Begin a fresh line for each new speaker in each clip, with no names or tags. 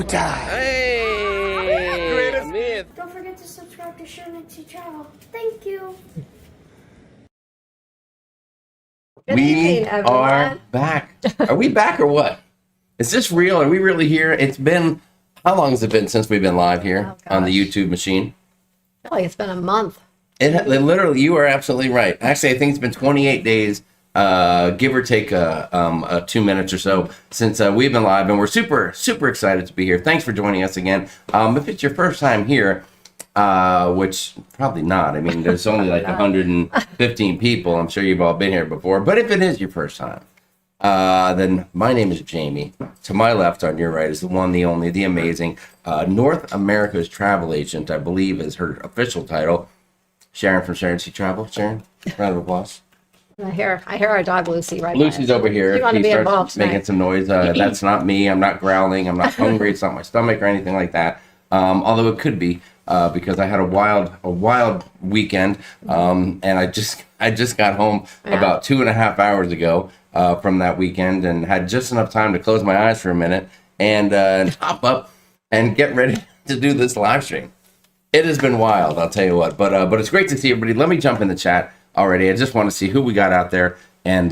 showtime.
Hey, Amir.
Don't forget to subscribe to sharonatsea Travel. Thank you.
Good
We
evening, everyone.
are back. Are we back or what? Is this real? Are we really here? It's been, how long has it been since we've been live here on the YouTube machine?
I feel like it's been a month.
It literally, you are absolutely right. Actually, I think it's been 28 days, give or take 2 minutes or so since we've been live, and we're super, super excited to be here. Thanks for joining us again. If it's your first time here, which probably not. I mean, there's only like 115 people. I'm sure you've all been here before. But if it is your first time, then my name is Jamie. To my left, on your right, is the one, the only, the amazing North America's travel agent, I believe is her official title. Sharon from Sharonatsea Travel. Sharon, round of applause.
I hear our dog Lucy right
Lucy's over here.
You want to be involved tonight.
Making some noise. That's not me. I'm not growling. I'm not hungry. It's not my stomach or anything like that. Although it could be. Because I had a wild weekend, and I just got home about 2.5 hours ago from that weekend, and had just enough time to close my eyes for a minute and hop up and get ready to do this live stream. It has been wild, I'll tell you what, but it's great to see everybody. Let me jump in the chat already. I just want to see who we got out there and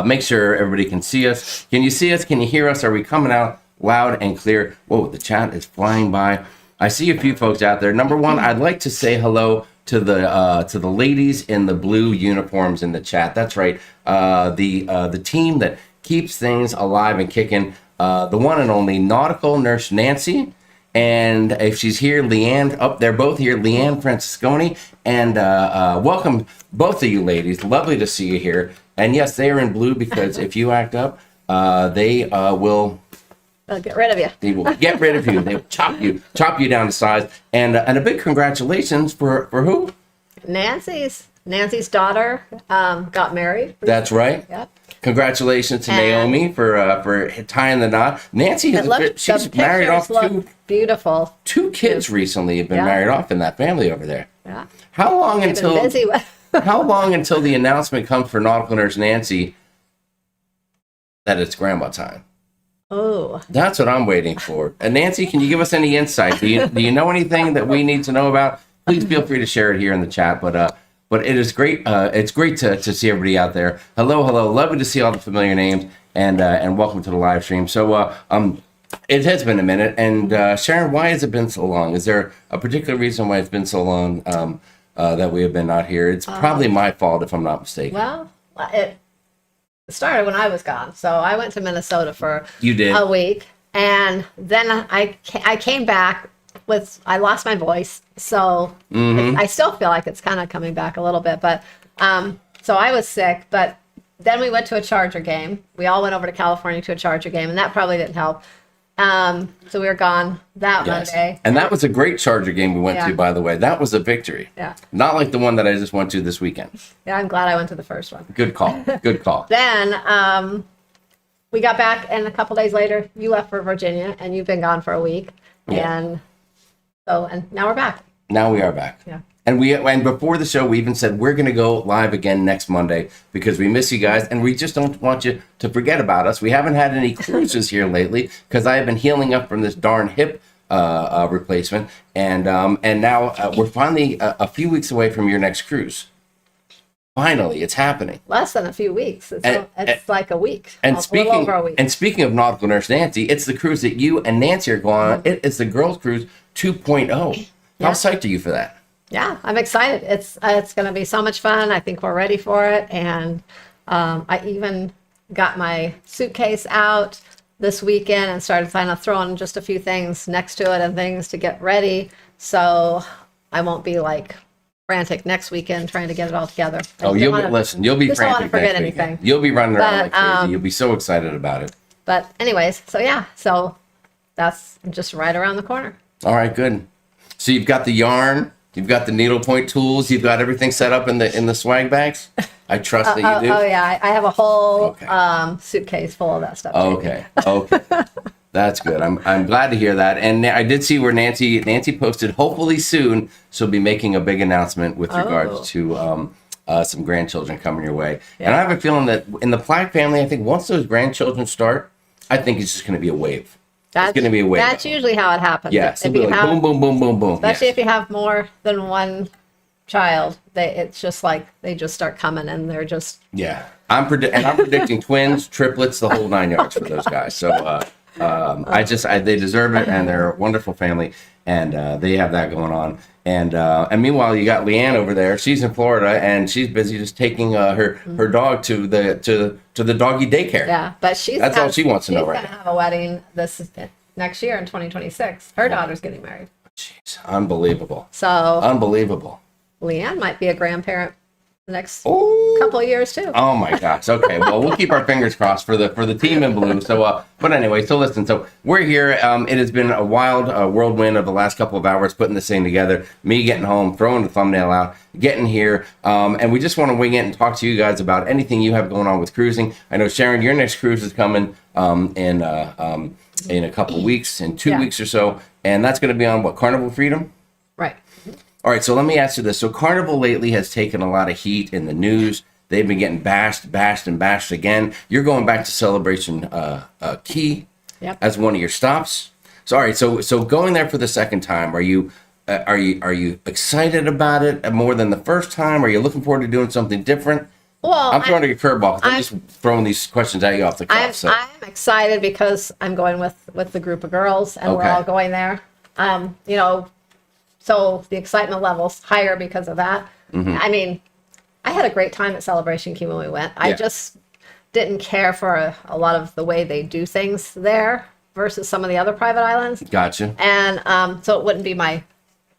make sure everybody can see us. Can you see us? Can you hear us? Are we coming out loud and clear? Whoa, the chat is flying by. I see a few folks out there. Number one, I'd like to say hello to the ladies in the blue uniforms in the chat. That's right, the team that keeps things alive and kicking. The one and only nautical nurse Nancy, and if she's here, Leanne. Oh, they're both here, Leanne Francisconi, and welcome both of you ladies. Lovely to see you here. And yes, they are in blue because if you act up, they will.
They'll get rid of you.
They will get rid of you. They will chop you down to size. And a big congratulations for who?
Nancy's daughter got married.
That's right.
Yep.
Congratulations to Naomi for tying the knot. Nancy she's married off
beautiful.
2 kids recently have been married off in that family over there.
Yeah.
How long until
busy with
how long until the announcement comes for nautical nurse Nancy that it's grandma time?
Oh,
That's what I'm waiting for. And Nancy, can you give us any insight? Do you know anything that we need to know about? Please feel free to share it here in the chat. But it is great. It's great to see everybody out there. Hello. Lovely to see all the familiar names and welcome to the live stream. So it has been a minute. And Sharon, why has it been so long? Is there a particular reason why it's been so long that we have been not here? It's probably my fault if I'm not mistaken.
well, it started when I was gone. So I went to Minnesota for
a
week, and then I came back I lost my voice, so I still feel like it's kind of coming back a little bit. But so I was sick, but then we went to a Charger game. We all went over to California to a Charger game, and that probably didn't help. So we were gone that Monday.
And that was a great Charger game we went to, by the way. That was a victory.
Yeah.
Not like the one that I just went to this weekend.
Yeah, I'm glad I went to the first one.
Good call. Good call.
Then we got back, and a couple days later, you left for Virginia, and you've been gone for a week.
Yeah.
And now we're back.
Now we are back.
Yeah.
And before the show, we even said we're going to go live again next Monday because we miss you guys, and we just don't want you to forget about us. We haven't had any cruises here lately because I have been healing up from this darn hip replacement, and now we're finally a few weeks away from your next cruise. Finally, it's happening.
Less than a few weeks. It's like a week.
And
a little over a week.
Speaking of nautical nurse Nancy, it's the cruise that you and Nancy are going on. It's the Girls Cruise 2.0. How psyched are you for that?
Yeah, I'm excited. It's going to be so much fun. I think we're ready for it. And I even got my suitcase out this weekend and started kind of throwing just a few things next to it and things to get ready. So I won't be like frantic next weekend trying to get it all together.
You'll be frantic.
Don't want to forget anything.
You'll be running around like crazy. You'll be so excited about it.
But anyways, so that's just right around the corner.
All right, good. So you've got the yarn, you've got the needlepoint tools, you've got everything set up in the swag bags. I trust that you do.
Oh yeah, I have a whole suitcase full of that stuff.
Okay. That's good. I'm glad to hear that. And I did see where Nancy posted, hopefully soon she'll be making a big announcement with regards to some grandchildren coming your way. Yeah. And I have a feeling that in the Platt family, I think once those grandchildren start, I think it's just going to be a wave. it's going to be a way.
That's usually how it happens.
Yes,
If
it'll be
you
like
have,
boom, boom, boom, boom, boom.
especially
Yes.
if you have more than one child, it's just like they just start coming and they're just
Yeah, I'm predicting twins, triplets, the whole 9 yards for those guys. So they deserve it, and they're a wonderful family, and they have that going on. And meanwhile, you got Leanne over there. She's in Florida, and she's busy just taking her dog to the doggy daycare.
yeah. But
That's all she wants to know right
She's
now.
gonna have a wedding next year in 2026. Her daughter's getting married,
Jeez, unbelievable,
so
unbelievable.
Leanne might be a grandparent the next
Oh.
couple of years too.
Oh my gosh. Okay. Well, we'll keep our fingers crossed for the team in blue. So, but anyway, so listen. So we're here. It has been a wild whirlwind of the last couple of hours putting this thing together. Me getting home, throwing the thumbnail out, getting here, and we just want to wing it and talk to you guys about anything you have going on with cruising. I know Sharon, your next cruise is coming in a couple of weeks, in 2 weeks or so, and that's going to be on what, Carnival Freedom?
Right.
All right, so let me ask you this. So Carnival lately has taken a lot of heat in the news. They've been getting bashed again. You're going back to Celebration Key as one of your stops. So all right, so going there for the second time, are you excited about it more than the first time? Are you looking forward to doing something different?
Well,
I'm throwing a curveball. I'm just throwing these questions at you off the cuff.
I'm excited because I'm going with the group of girls, and we're
Okay.
all going there. So the excitement level's higher because of that.
Mm-hmm.
I mean, I had a great time at Celebration Key when we went. I
Yeah.
just didn't care for a lot of the way they do things there versus some of the other private islands.
Gotcha.
And so it wouldn't be my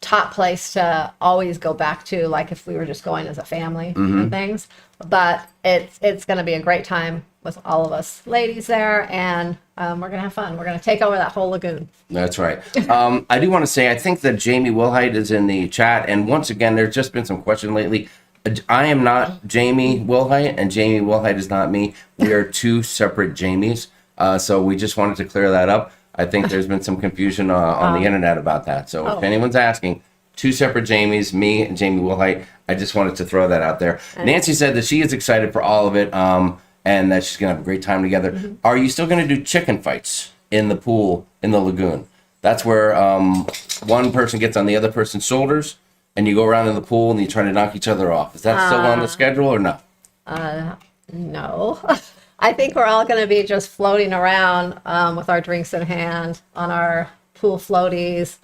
top place to always go back to, like if we were just going as a family and things. But it's going to be a great time with all of us ladies there, and we're going to have fun. We're going to take over that whole lagoon.
That's right. I do want to say, I think that Jamie Wilhite is in the chat. And once again, there's just been some question lately. I am not Jamie Wilhite, and Jamie Wilhite is not me. We are two separate Jamies. So we just wanted to clear that up. I think there's been some confusion on the internet about that. So if anyone's asking, two separate Jamies, me and Jamie Wilhite. I just wanted to throw that out there. Nancy said that she is excited for all of it, and that she's going to have a great time together. Are you still going to do chicken fights in the pool, in the lagoon? That's where one person gets on the other person's shoulders, and you go around in the pool and you try to knock each other off. Is that still on the schedule or no?
No. I think we're all going to be just floating around with our drinks in hand on our pool floaties,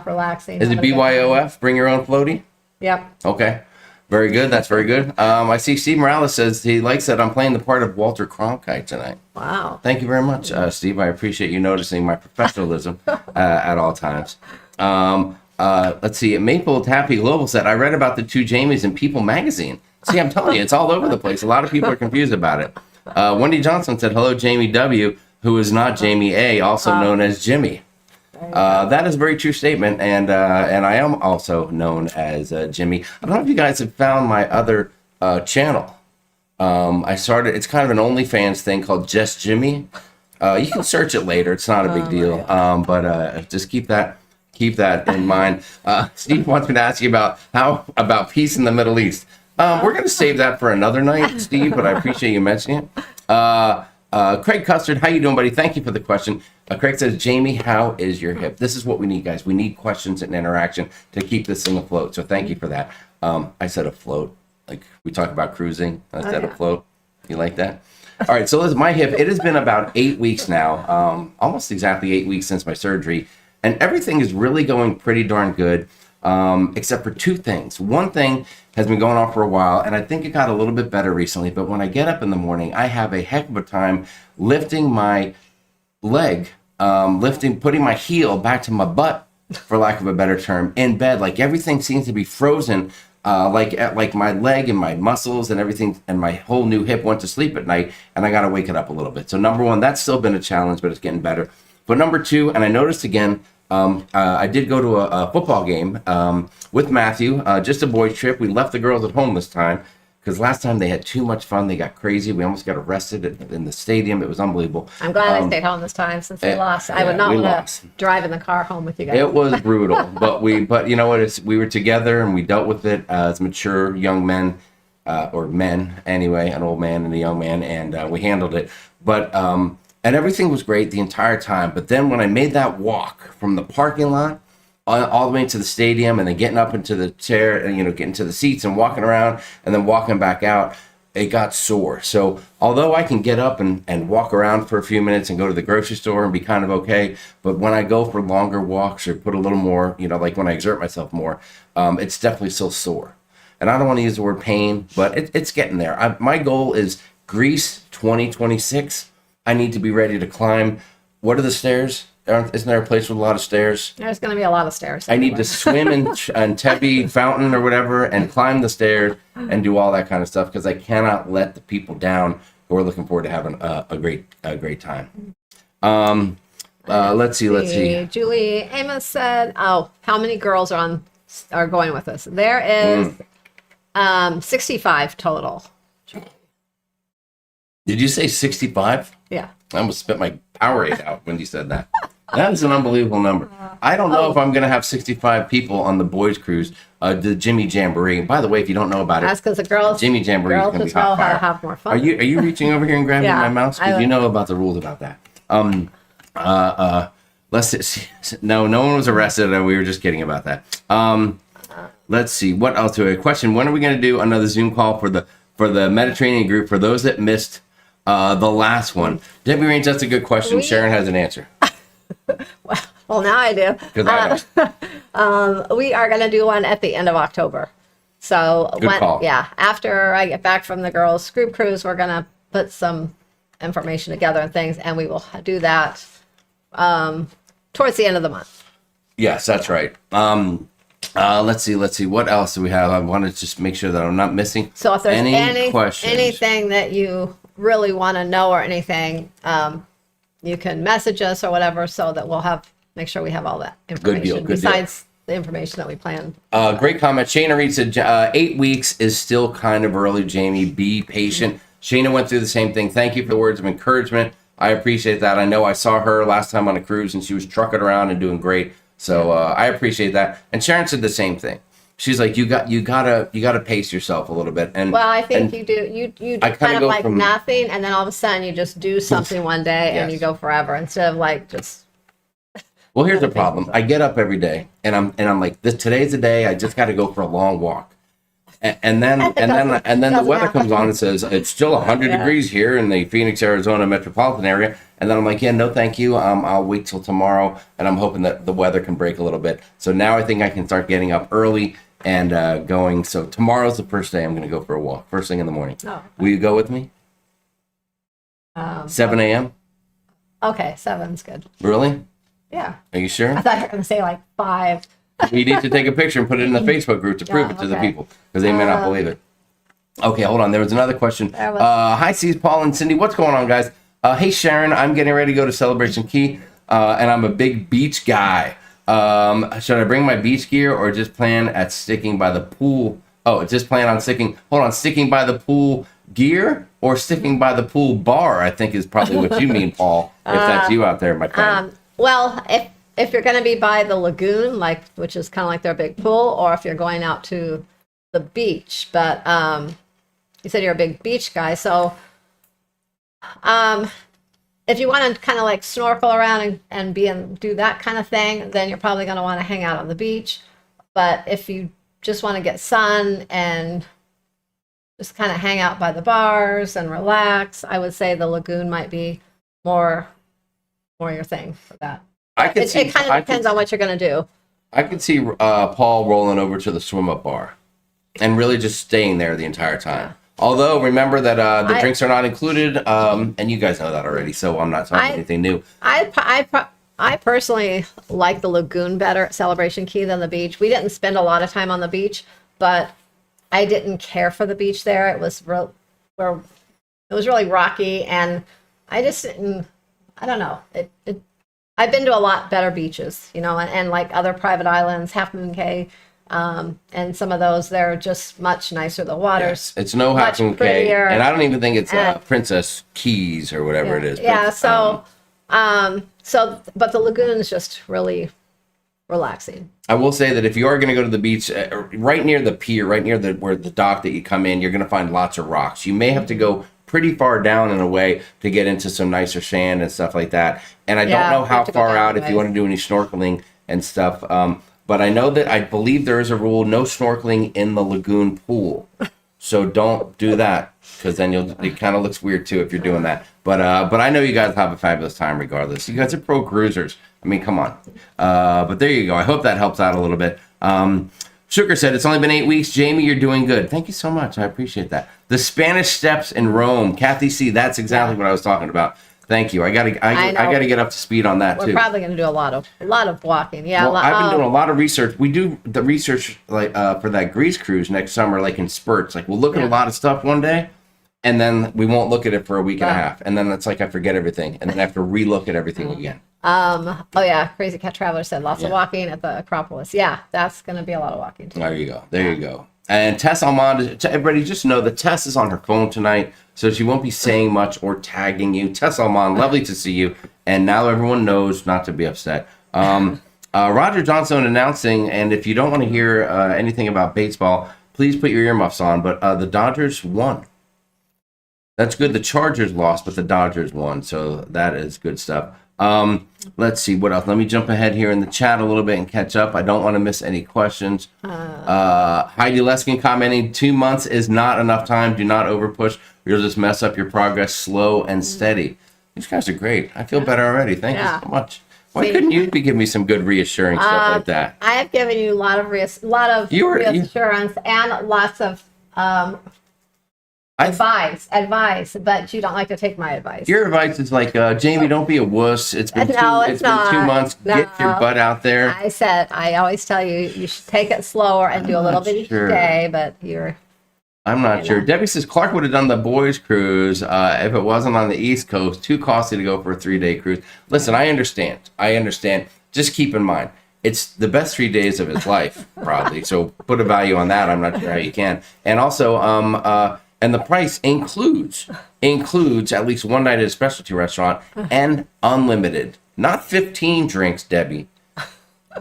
relaxing.
Is it
having a good time.
BYOF? Bring your own floaty?
Yep.
Okay. Very good. That's very good. I see Steve Morales says he likes that I'm playing the part of Walter Cronkite tonight.
Wow.
Thank you very much, Steve. I appreciate you noticing my professionalism at all times. Let's see. Maple Tappy Global said, I read about the two Jamies in People magazine. See, I'm telling you, it's all over the place. A lot of people are confused about it. Wendy Johnson said, hello, Jamie W., who is not Jamie A., also known as Jimmy. That is a very true statement, and I am also known as Jimmy. I don't know if you guys have found my other channel. I started, it's kind of an OnlyFans thing called Just Jimmy. You can search it later. It's not a big deal, but just keep that in mind. Steve wants me to ask you about peace in the Middle East. We're going to save that for another night, Steve, but I appreciate you mentioning it. Craig Custard, how you doing, buddy? Thank you for the question. Craig says, Jamie, how is your hip? This is what we need, guys. We need questions and interaction to keep this thing afloat. So thank you for that. I said afloat. Like we talk about cruising. I said afloat. You like that? All right. So listen, my hip, it has been about 8 weeks now, almost exactly 8 weeks since my surgery. And everything is really going pretty darn good, except for two things. One thing has been going on for a while, and I think it got a little bit better recently. But when I get up in the morning, I have a heck of a time lifting my leg, putting my heel back to my butt, for lack of a better term, in bed. Like everything seems to be frozen, like my leg and my muscles and everything, and my whole new hip went to sleep at night, and I got to wake it up a little bit. So number one, that's still been a challenge, but it's getting better. But number two, and I noticed again, I did go to a football game with Matthew, just a boys trip. We left the girls at home this time because last time they had too much fun. They got crazy. We almost got arrested in the stadium. It was unbelievable.
I'm glad I stayed home this time since they lost. I would not want to drive in the car home with you guys.
It was brutal, but you know what? We were together and we dealt with it as mature young men, or men anyway, an old man and a young man, and we handled it. But And everything was great the entire time. But then when I made that walk from the parking lot all the way to the stadium and then getting up into the chair and, getting to the seats and walking around and then walking back out, it got sore. So although I can get up and walk around for a few minutes and go to the grocery store and be kind of okay, but when I go for longer walks or put a little more, like when I exert myself more, it's definitely still sore. And I don't want to use the word pain, but it's getting there. My goal is Greece 2026. I need to be ready to climb. What are the stairs? Isn't there a place with a lot of stairs?
There's going to be a lot of stairs.
I need to swim in Tebby Fountain or whatever and climb the stairs and do all that kind of stuff because I cannot let the people down who are looking forward to having a great time. Let's see.
Julie Amos said, "Oh, how many girls are going with us?" There is 65 total.
Did you say 65?
Yeah.
I almost spit my Powerade out when you said that. That is an unbelievable number. I don't know if I'm going to have 65 people on the boys' cruise, the Jimmy Jamboree. And by the way, if you don't know about it,
that's because the girls.
Jimmy Jamboree is going to be hot fire.
How to have more fun.
Are you reaching over here and grabbing my mouse? Because you know about the rules about that. Let's see. No one was arrested. We were just kidding about that. Let's see. What else do we have? Question: when are we going to do another Zoom call for the Mediterranean group? For those that missed the last one, Debbie Raines, that's a good question. Sharon has an answer.
Well, now I do.
Because I know.
We are going to do one at the end of October. So
call.
After I get back from the girls' group cruise, we're going to put some information together and things, and we will do that towards the end of the month.
Yes, that's right. Let's see. What else do we have? I want to just make sure that I'm not missing.
So if there's any
questions,
anything that you really want to know or anything, you can message us or whatever, so that make sure we have all that information.
Good
besides the information that we planned.
Great comment. Shayna Reed said 8 weeks is still kind of early, Jamie. Be patient. Shayna went through the same thing. Thank you for the words of encouragement. I appreciate that. I know I saw her last time on a cruise and she was trucking around and doing great. So I appreciate that. And Sharon said the same thing. She's like, you gotta pace yourself a little bit. And
well, I think you do. You do kind of like nothing, and then all of a sudden you just do something one day and you go forever instead of like just.
Well, here's the problem. I get up every day and I'm like, today's the day. I just got to go for a long walk. And then the weather comes on and says it's still 100 degrees here in the Phoenix, Arizona metropolitan area. And then I'm like, yeah, no, thank you. I'll wait till tomorrow. And I'm hoping that the weather can break a little bit. So now I think I can start getting up early and going. So tomorrow's the first day I'm going to go for a walk, first thing in the morning. Oh. Will you go with me? 7 a.m.?
Okay, 7's good.
Really?
Yeah.
Are you sure?
I thought you were going to say like 5.
You need to take a picture and put it in the Facebook group to prove it to the people because they may not believe it. Okay, hold on. There was another question. Hi, C's, Paul, and Cindy. What's going on, guys? Hey, Sharon. I'm getting ready to go to Celebration Key, and I'm a big beach guy. Should I bring my beach gear or just plan at sticking by the pool? Oh, just plan on sticking. Hold on, sticking by the pool gear or sticking by the pool bar? I think is probably what you mean, Paul. If that's you out there, my friend.
Well, if you're going to be by the lagoon, which is kind of like their big pool, or if you're going out to the beach, but you said you're a big beach guy, so if you want to kind of like snorkel around and do that kind of thing, then you're probably going to want to hang out on the beach. But if you just want to get sun and just kind of hang out by the bars and relax, I would say the lagoon might be more your thing for that. It kind of depends on what you're going to do.
I could see Paul rolling over to the swim-up bar and really just staying there the entire time. Although, remember that the drinks are not included, and you guys know that already, so I'm not talking anything new.
I personally like the lagoon better at Celebration Key than the beach. We didn't spend a lot of time on the beach, but I didn't care for the beach there. It was really rocky, and I just didn't. I don't know. I've been to a lot better beaches, and like other private islands, Half Moon Cay, and some of those, they're just much nicer. The water's
it's no Half Moon Cay, and I don't even think it's Princess Keys or whatever it is.
But the lagoon is just really relaxing.
I will say that if you are going to go to the beach, right near the pier, right near where the dock that you come in, you're going to find lots of rocks. You may have to go pretty far down in a way to get into some nicer sand and stuff like that. And I don't
Yeah,
know
we
how
have to go
far
down
out
a
if you
ways.
want to do any snorkeling and stuff. But I know that I believe there is a rule: no snorkeling in the lagoon pool. So don't do that, because then it kind of looks weird too if you're doing that. But I know you guys have a fabulous time regardless. You guys are pro cruisers. I mean, come on. But there you go. I hope that helps out a little bit. Sugar said, it's only been 8 weeks. Jamie, you're doing good. Thank you so much. I appreciate that. The Spanish Steps in Rome. Kathy C., that's exactly what I was talking about. Thank you. I gotta get up to speed on that
We're
too.
probably going to do a lot of walking. Yeah.
Well, I've been doing a lot of research. We do the research like for that Greece cruise next summer, like in spurts. Like we'll look at a lot of stuff one day, and then we won't look at it for a week and a half, and then it's like I forget everything, and then I have to relook at everything again.
Oh yeah, Crazy Cat Traveler said lots of walking at the Acropolis. Yeah, that's going to be a lot of walking too.
There you go. There you go. And Tess Almond, everybody just know that Tess is on her phone tonight, so she won't be saying much or tagging you. Tess Almond, lovely to see you. And now everyone knows not to be upset. Roger Johnstone announcing, and if you don't want to hear anything about baseball, please put your earmuffs on. But the Dodgers won. That's good. The Chargers lost, but the Dodgers won. So that is good stuff. Let's see what else. Let me jump ahead here in the chat a little bit and catch up. I don't want to miss any questions. Heidi Leskin commenting, 2 months is not enough time. Do not overpush. You'll just mess up your progress. Slow and steady. These guys are great. I feel better already. Thank you so much. Why couldn't you give me some good reassuring stuff like that?
I have given you a lot of reassurance and lots of advice, but you don't like to take my advice.
Your advice is like, Jamie, don't be a wuss. It's been
been
2 months.
No.
Get your butt out there.
I always tell you, you should take it slower and do a little bit each day, but
I'm not sure. Debbie says Clark would have done the boys cruise if it wasn't on the East Coast. Too costly to go for a 3-day cruise. Listen, I understand. Just keep in mind, it's the best 3 days of his life, probably. So put a value on that. I'm not sure how you can. And also, and the price includes at least one night at a specialty restaurant and unlimited. Not 15 drinks, Debbie.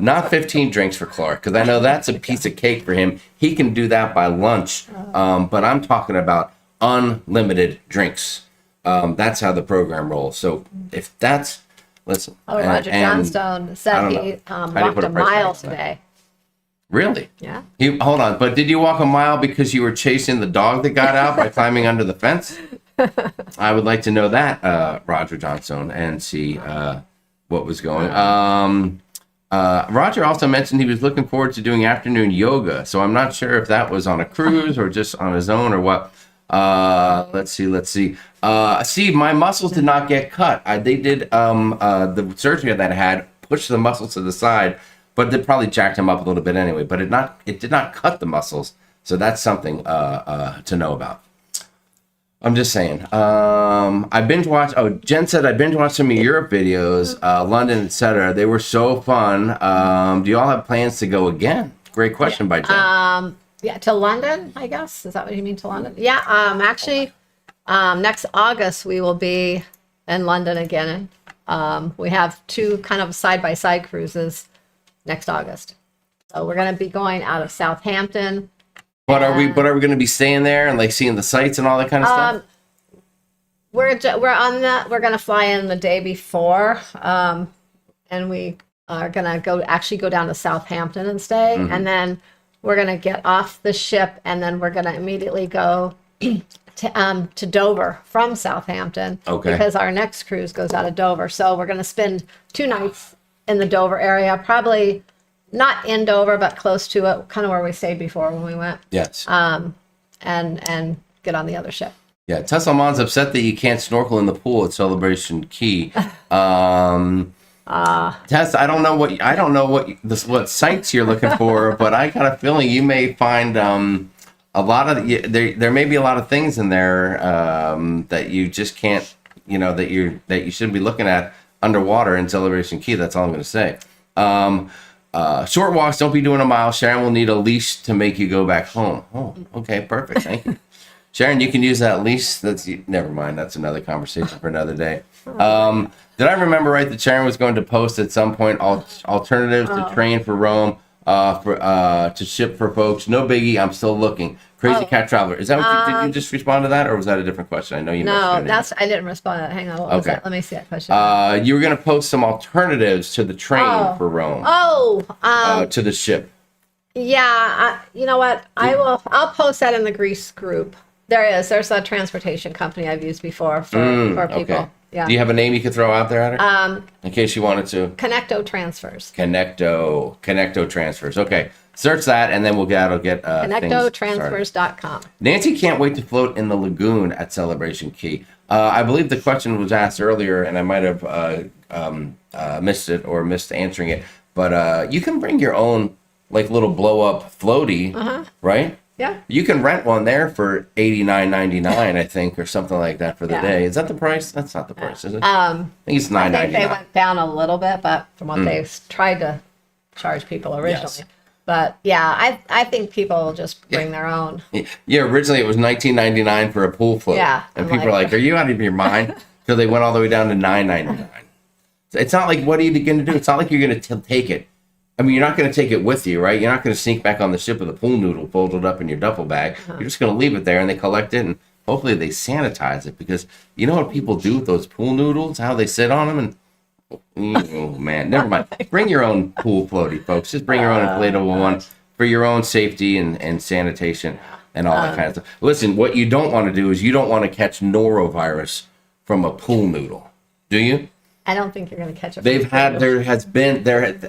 Not 15 drinks for Clark, because I know that's a piece of cake for him. He can do that by lunch. But I'm talking about unlimited drinks. That's how the program rolls. So if that's, listen.
Roger Johnstone said he walked a mile today.
Really?
Yeah.
Hold on, but did you walk a mile because you were chasing the dog that got out by climbing under the fence? I would like to know that, Roger Johnstone, and see what was going on. Roger also mentioned he was looking forward to doing afternoon yoga, so I'm not sure if that was on a cruise or just on his own or what. Let's see. See, my muscles did not get cut. They did the surgery that I had pushed the muscles to the side, but they probably jacked him up a little bit anyway. But it did not cut the muscles, so that's something to know about. I'm just saying. I binge watched. Oh, Jen said I binge watched some of Europe videos, London, etc. They were so fun. Do you all have plans to go again? Great question by Jen.
Yeah, to London, I guess. Is that what you mean, to London? Yeah. Actually, next August we will be in London again. We have 2 kind of side-by-side cruises next August. So we're going to be going out of Southampton.
But are we going to be staying there and like seeing the sights and all that kind of stuff?
We're going to fly in the day before, and we are going to go down to Southampton and stay, and then we're going to get off the ship, and then we're going to immediately go to Dover from Southampton, because our next cruise goes out of Dover. So we're going to spend 2 nights in the Dover area, probably not in Dover, but close to it, kind of where we stayed before when we went.
Yes.
And get on the other ship.
Yeah, Tessa Mon's upset that you can't snorkel in the pool at Celebration Key. Tess, I don't know what sites you're looking for, but I got a feeling you may find a lot of there may be a lot of things in there that you just can't, that you shouldn't be looking at underwater in Celebration Key. That's all I'm going to say. Short walks, don't be doing a mile. Sharon will need a leash to make you go back home. Oh, okay, perfect. Thank you. Sharon, you can use that leash. Never mind. That's another conversation for another day. Did I remember right that Sharon was going to post at some point alternatives to train for Rome? to ship for folks. No biggie. I'm still looking. Crazy Cat Traveler. Is that what did you just respond to that, or was that a different question? I know you.
No, I didn't respond to that. Hang on. What was that? Let me see that question.
You were gonna post some alternatives to the train for Rome. To the ship.
Yeah. You know what? I'll post that in the Greece group. There's a transportation company I've used before for people.
Okay.
Yeah.
Do you have a name you could throw out there at her? In case you wanted to.
Connecto Transfers.
Connecto Transfers. Okay. Search that, and then we'll get
ConnectoTransfers.com.
Nancy can't wait to float in the lagoon at Celebration Key. I believe the question was asked earlier, and I might have missed it or missed answering it. But you can bring your own like little blow up floaty, right?
Yeah.
You can rent one there for $89.99, I think, or something like that for the day. Is that the price? That's not the price, is it? I think it's $9.99.
I think they went down a little bit, but from what they tried to charge people originally.
Yes.
But yeah, I think people will just bring their own.
Yeah, originally it was $19.99 for a pool float.
Yeah.
And people are like, are you out of your mind? So they went all the way down to $9.99. It's not like, what are you going to do? It's not like you're going to take it. I mean, you're not going to take it with you, right? You're not going to sneak back on the ship with a pool noodle folded up in your duffel bag. You're just going to leave it there, and they collect it, and hopefully they sanitize it. Because you know what people do with those pool noodles? How they sit on them, and oh man, never mind. Bring your own pool floaty, folks. Just bring your own inflatable one for your own safety and sanitation and all that kind of stuff. Listen, what you don't want to do is you don't want to catch Norovirus from a pool noodle, do you?
I don't think you're going to catch it.
Norovirus has been back in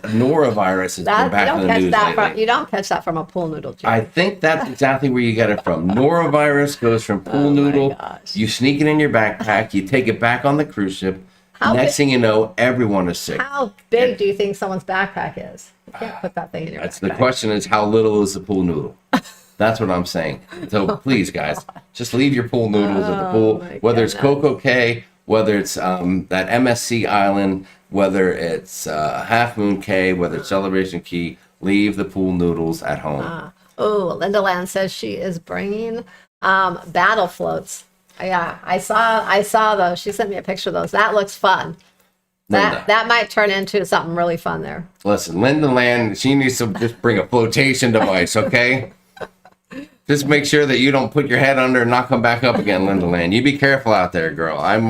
the news lately.
You don't catch that from a pool noodle, Jim.
I think that's exactly where you get it from. Norovirus goes from pool noodle.
Gosh.
You sneak it in your backpack. You take it back on the cruise ship. Next thing you know, everyone is sick.
How big do you think someone's backpack is? You can't put that thing in your backpack.
The question is, how little is the pool noodle? That's what I'm saying. So please, guys, just leave your pool noodles at the pool. Whether it's Coco Cay, whether it's that MSC Island, whether it's Half Moon Cay, whether it's Celebration Key, leave the pool noodles at home.
Linda Land says she is bringing battle floats. Yeah, I saw those. She sent me a picture of those. That looks fun. That might turn into something really fun there.
Listen, Linda Land, she needs to just bring a flotation device, okay? Just make sure that you don't put your head under and not come back up again, Linda Land. You be careful out there, girl. I'm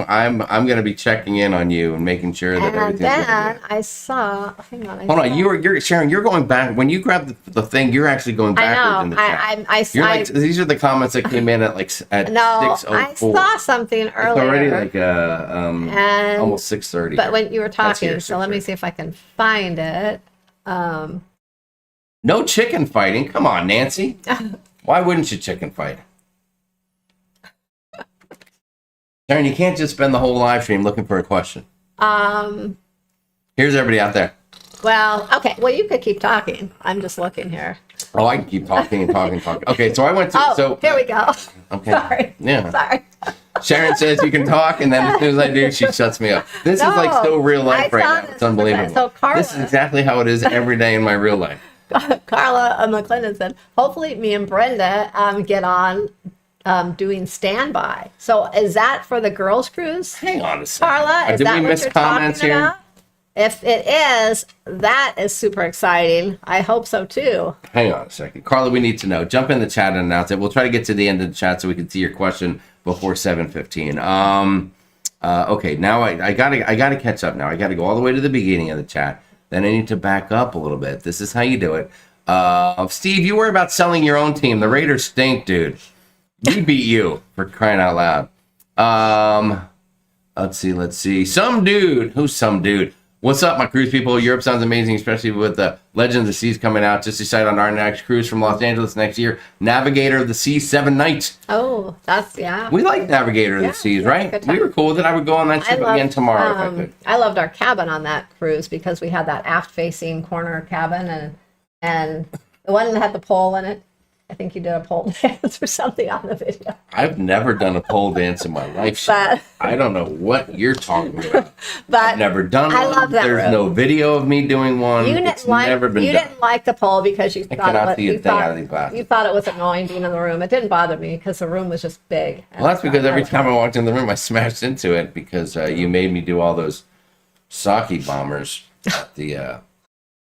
going to be checking in on you and making sure that everything's good.
And then I saw. Hang on.
Hold on. You're Sharon. You're going back when you grab the thing. You're actually going backwards in the chat. These are the comments that came in at 6:04.
I saw something earlier.
It's already like almost 6:30.
But when you were talking, so let me see if I can find it.
No chicken fighting. Come on, Nancy. Why wouldn't you chicken fight? Sharon, you can't just spend the whole live stream looking for a question. Here's everybody out there.
Well, okay. Well, you could keep talking. I'm just looking here.
Oh, I can keep talking and talking. Okay, so I went to...
here we go.
Okay.
Sorry.
Yeah.
Sorry.
Sharon says you can talk, and then as soon as I do, she shuts me up. This is like so real life right now. It's unbelievable.
So Carla,
this is exactly how it is every day in my real life.
Carla McClendon said, hopefully me and Brenda get on doing standby. So is that for the girls' cruise?
Hang on a second.
Carla, is that what you're talking about? If it is, that is super exciting. I hope so too.
Hang on a second. Carla, we need to know. Jump in the chat and announce it. We'll try to get to the end of the chat so we can see your question before 7:15. Okay, now I gotta catch up now. I gotta go all the way to the beginning of the chat. Then I need to back up a little bit. This is how you do it. Steve, you worry about selling your own team. The Raiders stink, dude. We beat you, for crying out loud. Let's see. Some dude. Who's some dude? What's up, my cruise people? Europe sounds amazing, especially with the Legend of the Seas coming out. Just decided on our next cruise from Los Angeles next year. Navigator of the Seas, 7 nights.
Oh, yeah.
We like Navigator of the Seas, right? We were cool with it. I would go on that ship again tomorrow if I could.
I loved our cabin on that cruise because we had that aft-facing corner cabin, and the one that had the pole in it. I think you did a pole dance or something on the video.
I've never done a pole dance in my life. But, I don't know what you're talking about.
But
I've never done one.
I love that
There's no video of me doing one.
You didn't didn't like the pole because you thought it was annoying being in the room. It didn't bother me because the room was just big.
Well, that's because every time I walked in the room, I smashed into it because you made me do all those sake bombers at the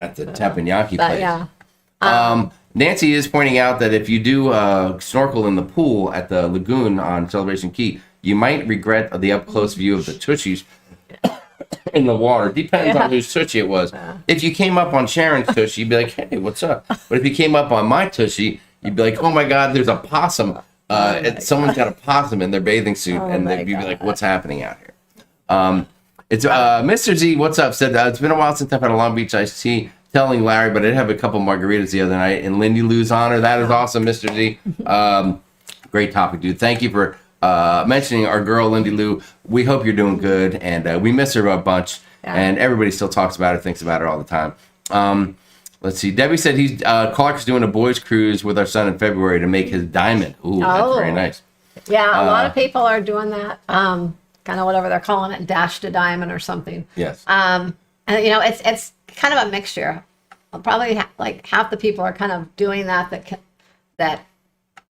teppanyaki place.
Yeah.
Nancy is pointing out that if you do snorkel in the pool at the lagoon on Celebration Key, you might regret the up-close view of the tushies in the water. Depends on whose tushy it was. If you came up on Sharon's tushy, you'd be like, hey, what's up? But if you came up on my tushy, you'd be like, oh my God, there's a possum. Someone's got a possum in their bathing suit, and they'd be like, what's happening out here? It's Mr. Z, what's up? Said, it's been a while since I've had a Long Beach iced tea. Telling Larry, but I did have a couple margaritas the other night in Lindy Lou's honor. That is awesome, Mr. Z. Great topic, dude. Thank you for mentioning our girl, Lindy Lou. We hope you're doing good, and we miss her a bunch, and everybody still talks about her, thinks about her all the time. Let's see. Debbie said Clark's doing a boys cruise with our son in February to make his diamond. Ooh, that's very nice.
Yeah, a lot of people are doing that. Kind of whatever they're calling it, dash to diamond or something.
Yes.
And you know, it's kind of a mixture. Probably like half the people are kind of doing that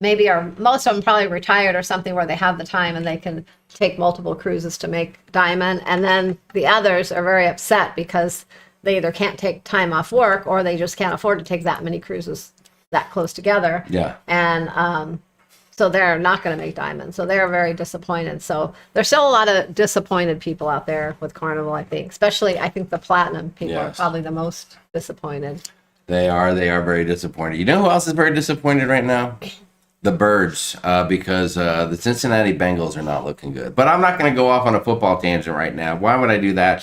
maybe are, most of them probably retired or something where they have the time and they can take multiple cruises to make diamond. And then the others are very upset because they either can't take time off work or they just can't afford to take that many cruises that close together.
Yeah.
And so they're not going to make diamond. So they're very disappointed. So there's still a lot of disappointed people out there with Carnival, I think. Especially, I think the platinum people are probably the most disappointed.
They are very disappointed. You know who else is very disappointed right now? The Birds, because the Cincinnati Bengals are not looking good. But I'm not going to go off on a football tangent right now. Why would I do that?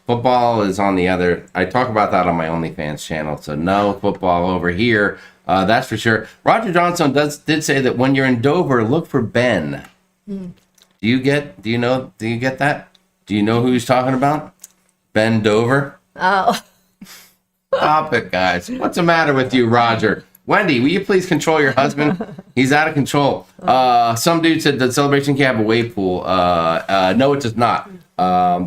Football is on the other. I talk about that on my OnlyFans channel. So no football over here. That's for sure. Roger Johnson did say that when you're in Dover, look for Ben. Do you get that? Do you know who he's talking about? Ben Dover?
Oh.
Stop it, guys. What's the matter with you, Roger? Wendy, will you please control your husband? He's out of control. Some dude said the Celebration Key have a wave pool. No, it does not.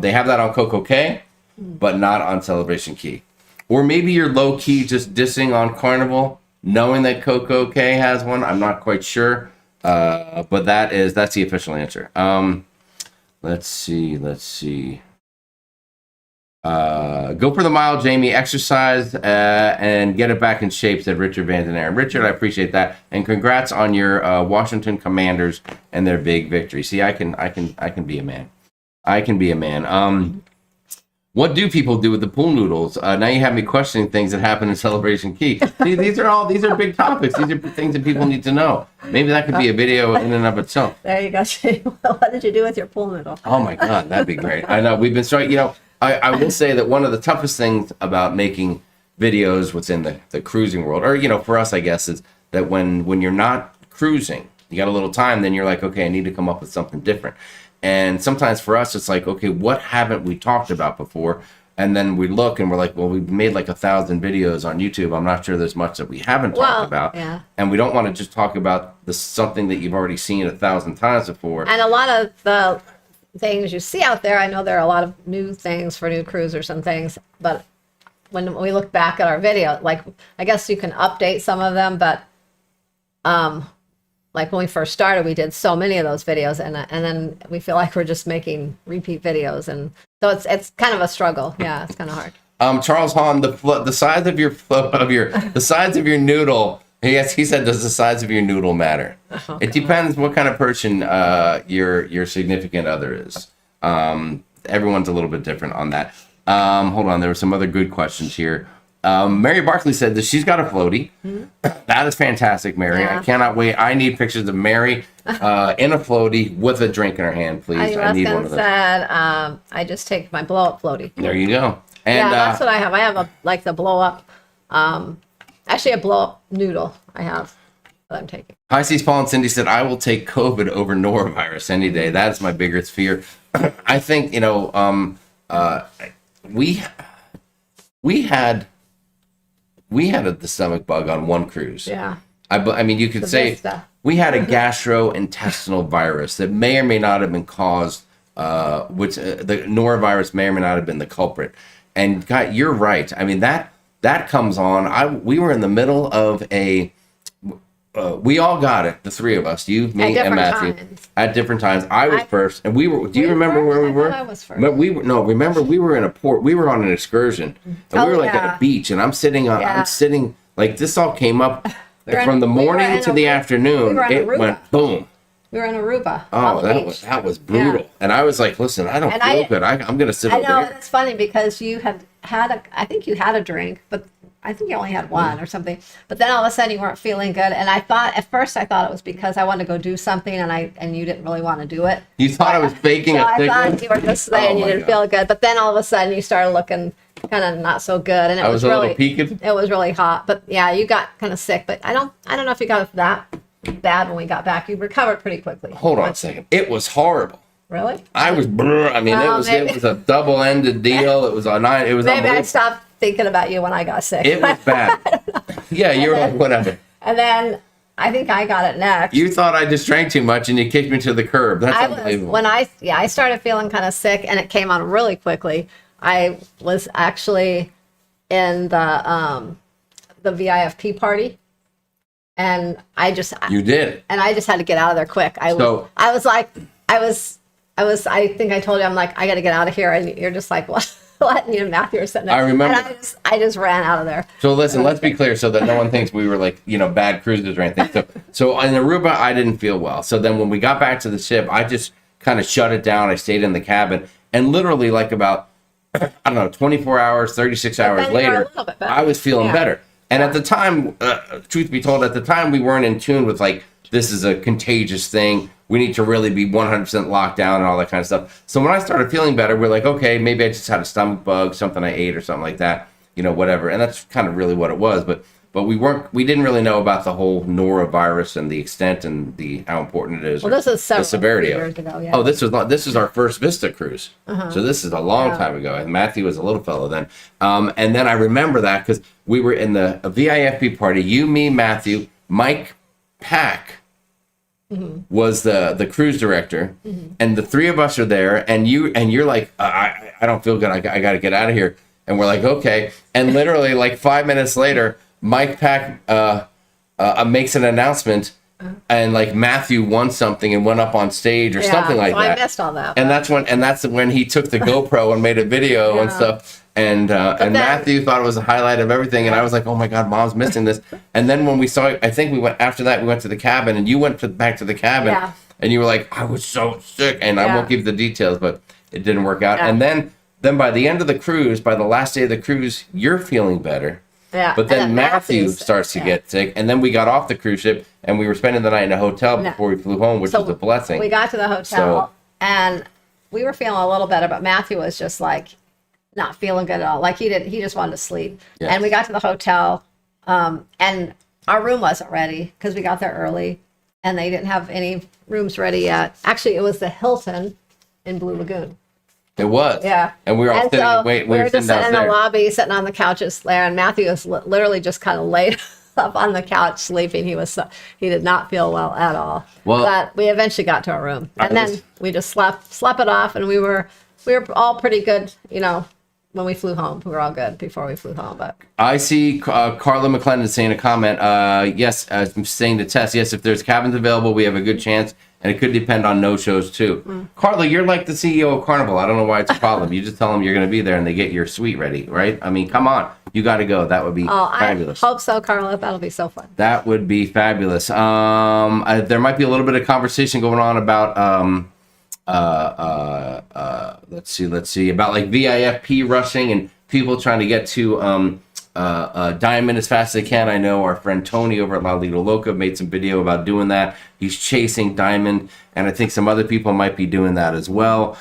They have that on Coco Cay, but not on Celebration Key. Or maybe you're low-key just dissing on Carnival, knowing that Coco Cay has one. I'm not quite sure. But that's the official answer. Let's see. Go for the mile, Jamie. Exercise and get it back in shape, said Richard Van Den Aaron. Richard, I appreciate that, and congrats on your Washington Commanders and their big victory. See, I can be a man. I can be a man. What do people do with the pool noodles? Now you have me questioning things that happen in Celebration Key. See, these are big topics. These are things that people need to know. Maybe that could be a video in and of itself.
There you go. What did you do with your pool noodle?
Oh my God, that'd be great. I know we've been starting. I will say that one of the toughest things about making videos within the cruising world, or for us, I guess, is that when you're not cruising, you got a little time, then you're like, okay, I need to come up with something different. And sometimes for us, it's like, okay, what haven't we talked about before? And then we look and we're like, well, we've made like 1,000 videos on YouTube. I'm not sure there's much that we haven't talked about. Yeah. And we don't want to just talk about something that you've already seen 1,000 times before.
And a lot of the things you see out there, I know there are a lot of new things for new cruisers and things, but when we look back at our video, like, I guess you can update some of them, but like when we first started, we did so many of those videos, and then we feel like we're just making repeat videos, and so it's kind of a struggle. Yeah, it's kind of hard.
Charles Hahn, the size of the size of your noodle. Yes, he said, does the size of your noodle matter? Oh, it depends what kind of person your significant other is. Everyone's a little bit different on that. Hold on, there were some other good questions here. Mary Barkley said that she's got a floaty. Mm-hmm. That is fantastic, Mary. Yeah. I cannot wait. I need pictures of Mary in a floaty with a drink in her hand, please. I need one of those.
I just take my blow-up floaty.
There you go. And,
yeah, that's what I have. I have the blow-up, actually a blow-up noodle I have that I'm taking.
High Seas Paul and Cindy said, I will take COVID over Norovirus any day. That is my biggest fear. I think, we had the stomach bug on one cruise.
Yeah.
I mean, you could say we had a gastrointestinal virus that may or may not have been caused, which the Norovirus may or may not have been the culprit. And God, you're right. I mean, that comes on. We were in the middle of we all got it, the three of us, you, me, and Matthew, at different times. I was first, and we were. Do you remember where we were?
I was first.
But remember we were in a port. We were on an excursion, and we were like at a beach, and I'm sitting Like this all came up
were
from the
we were
morning
in
to the afternoon.
we were in
It
Aruba.
went boom.
We were in Aruba.
Oh,
on the beach.
that was brutal.
Yeah.
And I was like, listen, I don't
And
feel good. I'm gonna sit
I
over
know
here.
it's funny because you I think you had a drink, but I think you only had one or something. But then all of a sudden you weren't feeling good, and at first I thought it was because I wanted to go do something, and you didn't really want to do it.
You thought I was faking
So
a
I thought
sickness?
you were just saying
Oh
you
my
didn't
God.
feel good, but then all of a sudden you started looking kind of not so good, and it
I
was
was a
really
little peaked.
it was really hot. But yeah, you got kind of sick. But I don't know if you got that bad when we got back. You recovered pretty quickly.
Hold on a second. It was horrible.
Really?
I was I mean,
Well,
it
maybe-
was a double-ended deal. It was a nine. It was
Maybe I
unbelievable.
stopped thinking about you when I got sick.
It was bad. Yeah, you're like whatever.
And then I think I got it next.
You thought I just drank too much and you kicked me to the curb. That's
I was
unbelievable.
when I started feeling kind of sick, and it came on really quickly. I was actually in the VIFP party, and I just
You did.
had to get out of there quick. I think I told you, I'm like, I got to get out of here, and you're just like, what? What? And you and Matthew were sitting there.
I remember.
And I just ran out of there.
So listen, let's be clear so that no one thinks we were like, bad cruisers or anything. So in Aruba, I didn't feel well. So then when we got back to the ship, I just kind of shut it down. I stayed in the cabin, and literally like about, I don't know, 24 hours, 36 hours
then you were a
later,
little bit better.
I was feeling
Yeah.
better. And at the time, truth be told, at the time we weren't in tune with like, this is a contagious thing. We need to really be 100% locked down and all that kind of stuff. So when I started feeling better, we're like, okay, maybe I just had a stomach bug, something I ate or something like that, whatever. And that's kind of really what it was. But we didn't really know about the whole Norovirus and the extent and how important it is.
Well, this is
the severity of
years
it.
ago. Yeah.
Oh, this was our first Vista cruise. So this is a long
Yeah.
time ago. And Matthew was a little fellow then. And then I remember that because we were in the VIFP party. You, me, Matthew, Mike Pack was the cruise director, and the three of us are there, and you're like, I don't feel good. I got to get out of here. And we're like, okay. And literally like 5 minutes later, Mike Pack makes an announcement, and like Matthew won something and went up on stage or something like
so
that.
I missed all that.
And that's when he took the GoPro and made a video and
Yeah.
stuff. And
then-
Matthew thought it was a highlight of everything, and I was like, "Oh my God, Mom's missing this." And then when we saw it, I think we went after that. We went to the cabin, and you went back to the cabin,
Yeah.
and you were like, "I was so sick," and I
Yeah.
won't give the details, but it didn't work out.
Yeah.
And then by the end of the cruise, by the last day of the cruise, you're feeling better.
Yeah.
But then
And
Matthew
Matthew's-
starts to
yeah.
get sick, and then we got off the cruise ship, and we were spending the night in a hotel
No.
before we flew home, which
So
was a blessing.
We got to the hotel,
So-
and we were feeling a little better, but Matthew was just like not feeling good at all. Like he just wanted to sleep.
Yes.
And we got to the hotel, and our room wasn't ready because we got there early, and they didn't have any rooms ready yet. Actually, it was the Hilton in Blue Lagoon.
It was.
Yeah.
And we were all
And
sitting,
so
we
we
were
were
sitting
just sitting in the
downstairs.
lobby, sitting on the couches there, and Matthew was literally just kind of laid up on the couch sleeping. He did not feel well at all.
Well-
but we eventually got to our room, and
I was-
then we just slept it off, and we were all pretty good, when we flew home. We were all good before we flew home, but
I see Carla McClendon saying a comment. Yes, I'm saying to Tess, yes, if there's cabins available, we have a good chance, and it could depend on no-shows too. Carla, you're like the CEO of Carnival. I don't know why it's a problem. You just tell them you're going to be there, and they get your suite ready, right? I mean, come on. You got to go. That would be fabulous.
I hope so, Carla. That'll be so fun.
That would be fabulous. There might be a little bit of conversation going on about let's see about like VIFP rushing and people trying to get to Diamond as fast as they can. I know our friend Tony over at La Lido Loca made some video about doing that. He's chasing Diamond, and I think some other people might be doing that as well.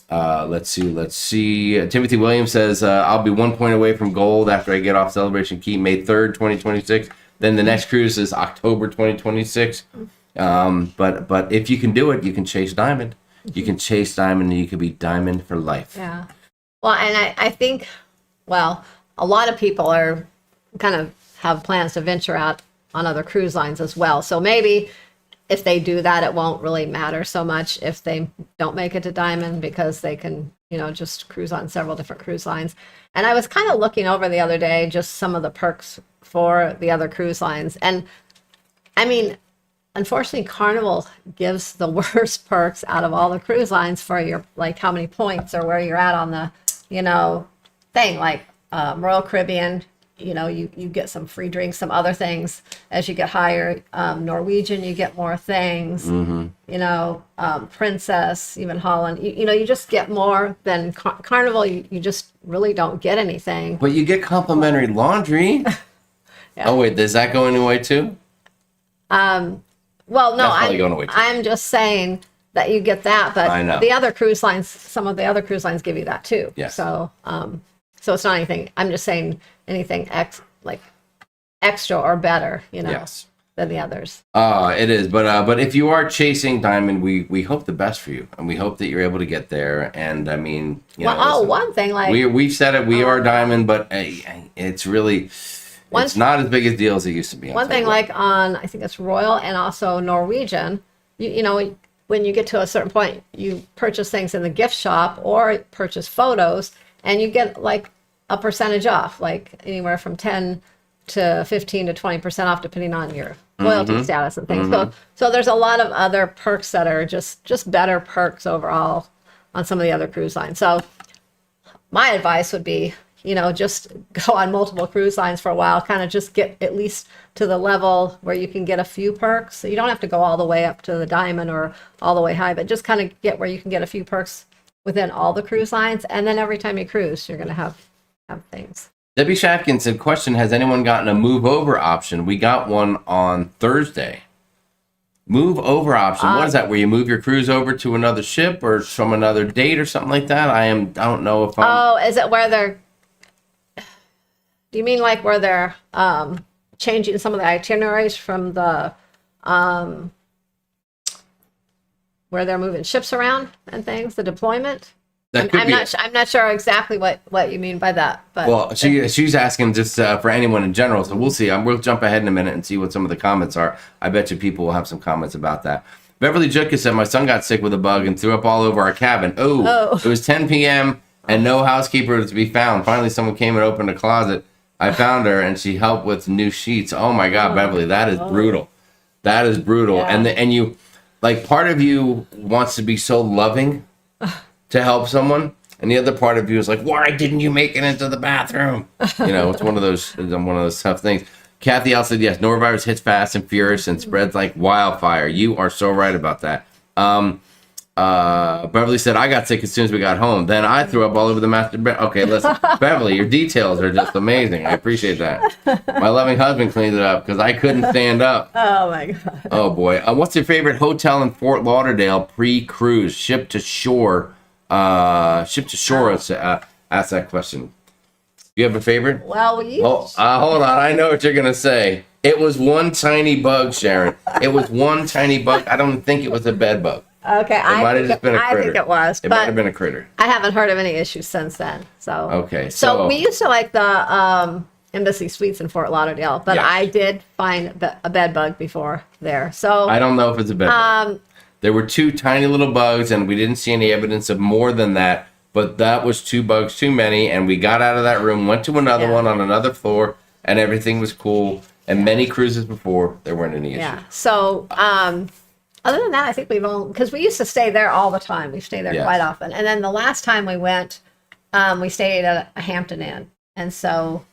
Let's see. Timothy Williams says, I'll be 1 point away from gold after I get off Celebration Key May 3rd, 2026. Then the next cruise is October 2026. But if you can do it, you can chase Diamond. You can chase Diamond, and you can be Diamond for life.
Yeah. Well, and I think, a lot of people are kind of have plans to venture out on other cruise lines as well. So maybe if they do that, it won't really matter so much if they don't make it to Diamond, because they can, just cruise on several different cruise lines. And I was kind of looking over the other day, just some of the perks for the other cruise lines. And I mean, unfortunately, Carnival gives the worst perks out of all the cruise lines for your, like, how many points or where you're at on the, thing. Like Royal Caribbean you get some free drinks, some other things as you get higher. Norwegian, you get more things. Princess, even Holland, you just get more than Carnival. You just really don't get anything.
But you get complimentary laundry.
Yeah.
Oh wait, is that going away too?
Well, no,
That's probably going away too.
I'm just saying that you get that, but
I know.
the other cruise lines, some of the other cruise lines give you that too.
Yes.
So, so it's not anything. I'm just saying anything extra or better,
Yes.
than the others.
It is, but if you are chasing Diamond, we hope the best for you, and we hope that you're able to get there. And I mean, listen,
one thing
we've said it, we are Diamond, but it's really it's not as big a deal as it used to be.
One thing on, I think it's Royal and also Norwegian, when you get to a certain point, you purchase things in the gift shop or purchase photos, and you get like a percentage off, like anywhere from 10 to 15 to 20% off, depending on your loyalty status and things. So there's a lot of other perks that are just better perks overall on some of the other cruise lines. So my advice would be, just go on multiple cruise lines for a while, kind of just get at least to the level where you can get a few perks. So you don't have to go all the way up to the Diamond or all the way high, but just kind of get where you can get a few perks within all the cruise lines. And then every time you cruise, you're going to have things.
Debbie Shatkin said, question, has anyone gotten a move over option? We got one on Thursday. Move over option. What is that? Where you move your cruise over to another ship or from another date or something like that? I don't know if I'm...
Oh, is it where they're... Do you mean like where they're changing some of the itineraries from the... where they're moving ships around and things, the deployment? I'm not sure exactly what you mean by that. But
well, she's asking just for anyone in general, so we'll see. We'll jump ahead in a minute and see what some of the comments are. I bet you people will have some comments about that. Beverly Jutka said, my son got sick with a bug and threw up all over our cabin. Oh. It was 10 p.m. and no housekeeper was to be found. Finally, someone came and opened a closet. I found her, and she helped with new sheets. Oh, my God, Beverly, that is brutal. That is brutal.
Yeah.
And you, like, part of you wants to be so loving to help someone, and the other part of you is like, why didn't you make it into the bathroom? It's one of those tough things. Kathy L said, yes, Norovirus hits fast and furious and spreads like wildfire. You are so right about that. Beverly said, I got sick as soon as we got home. Then I threw up all over the master bed. Okay, listen, Beverly, your details are just amazing. I appreciate that. My loving husband cleaned it up because I couldn't stand up.
Oh, my God.
Oh, boy. What's your favorite hotel in Fort Lauderdale pre-cruise? Ship to shore. Asked that question. You have a favorite?
Well,
hold on. I know what you're going to say. It was one tiny bug, Sharon. It was one tiny bug. I don't think it was a bed bug.
Okay,
I think it was. It might have been a critter.
I haven't heard of any issues since then. So
okay,
so we used to like the Embassy Suites in Fort Lauderdale, but
yes.
I did find a bed bug before there. So
I don't know if it's a bed bug. There were two tiny little bugs, and we didn't see any evidence of more than that. But that was 2 bugs too many, and we got out of that room, went to another one on another floor, and everything was cool. And many cruises before, there weren't any issues.
Yeah. So other than that, I think because we used to stay there all the time. We stayed there quite often. And then the last time we went, we stayed at a Hampton Inn. And so...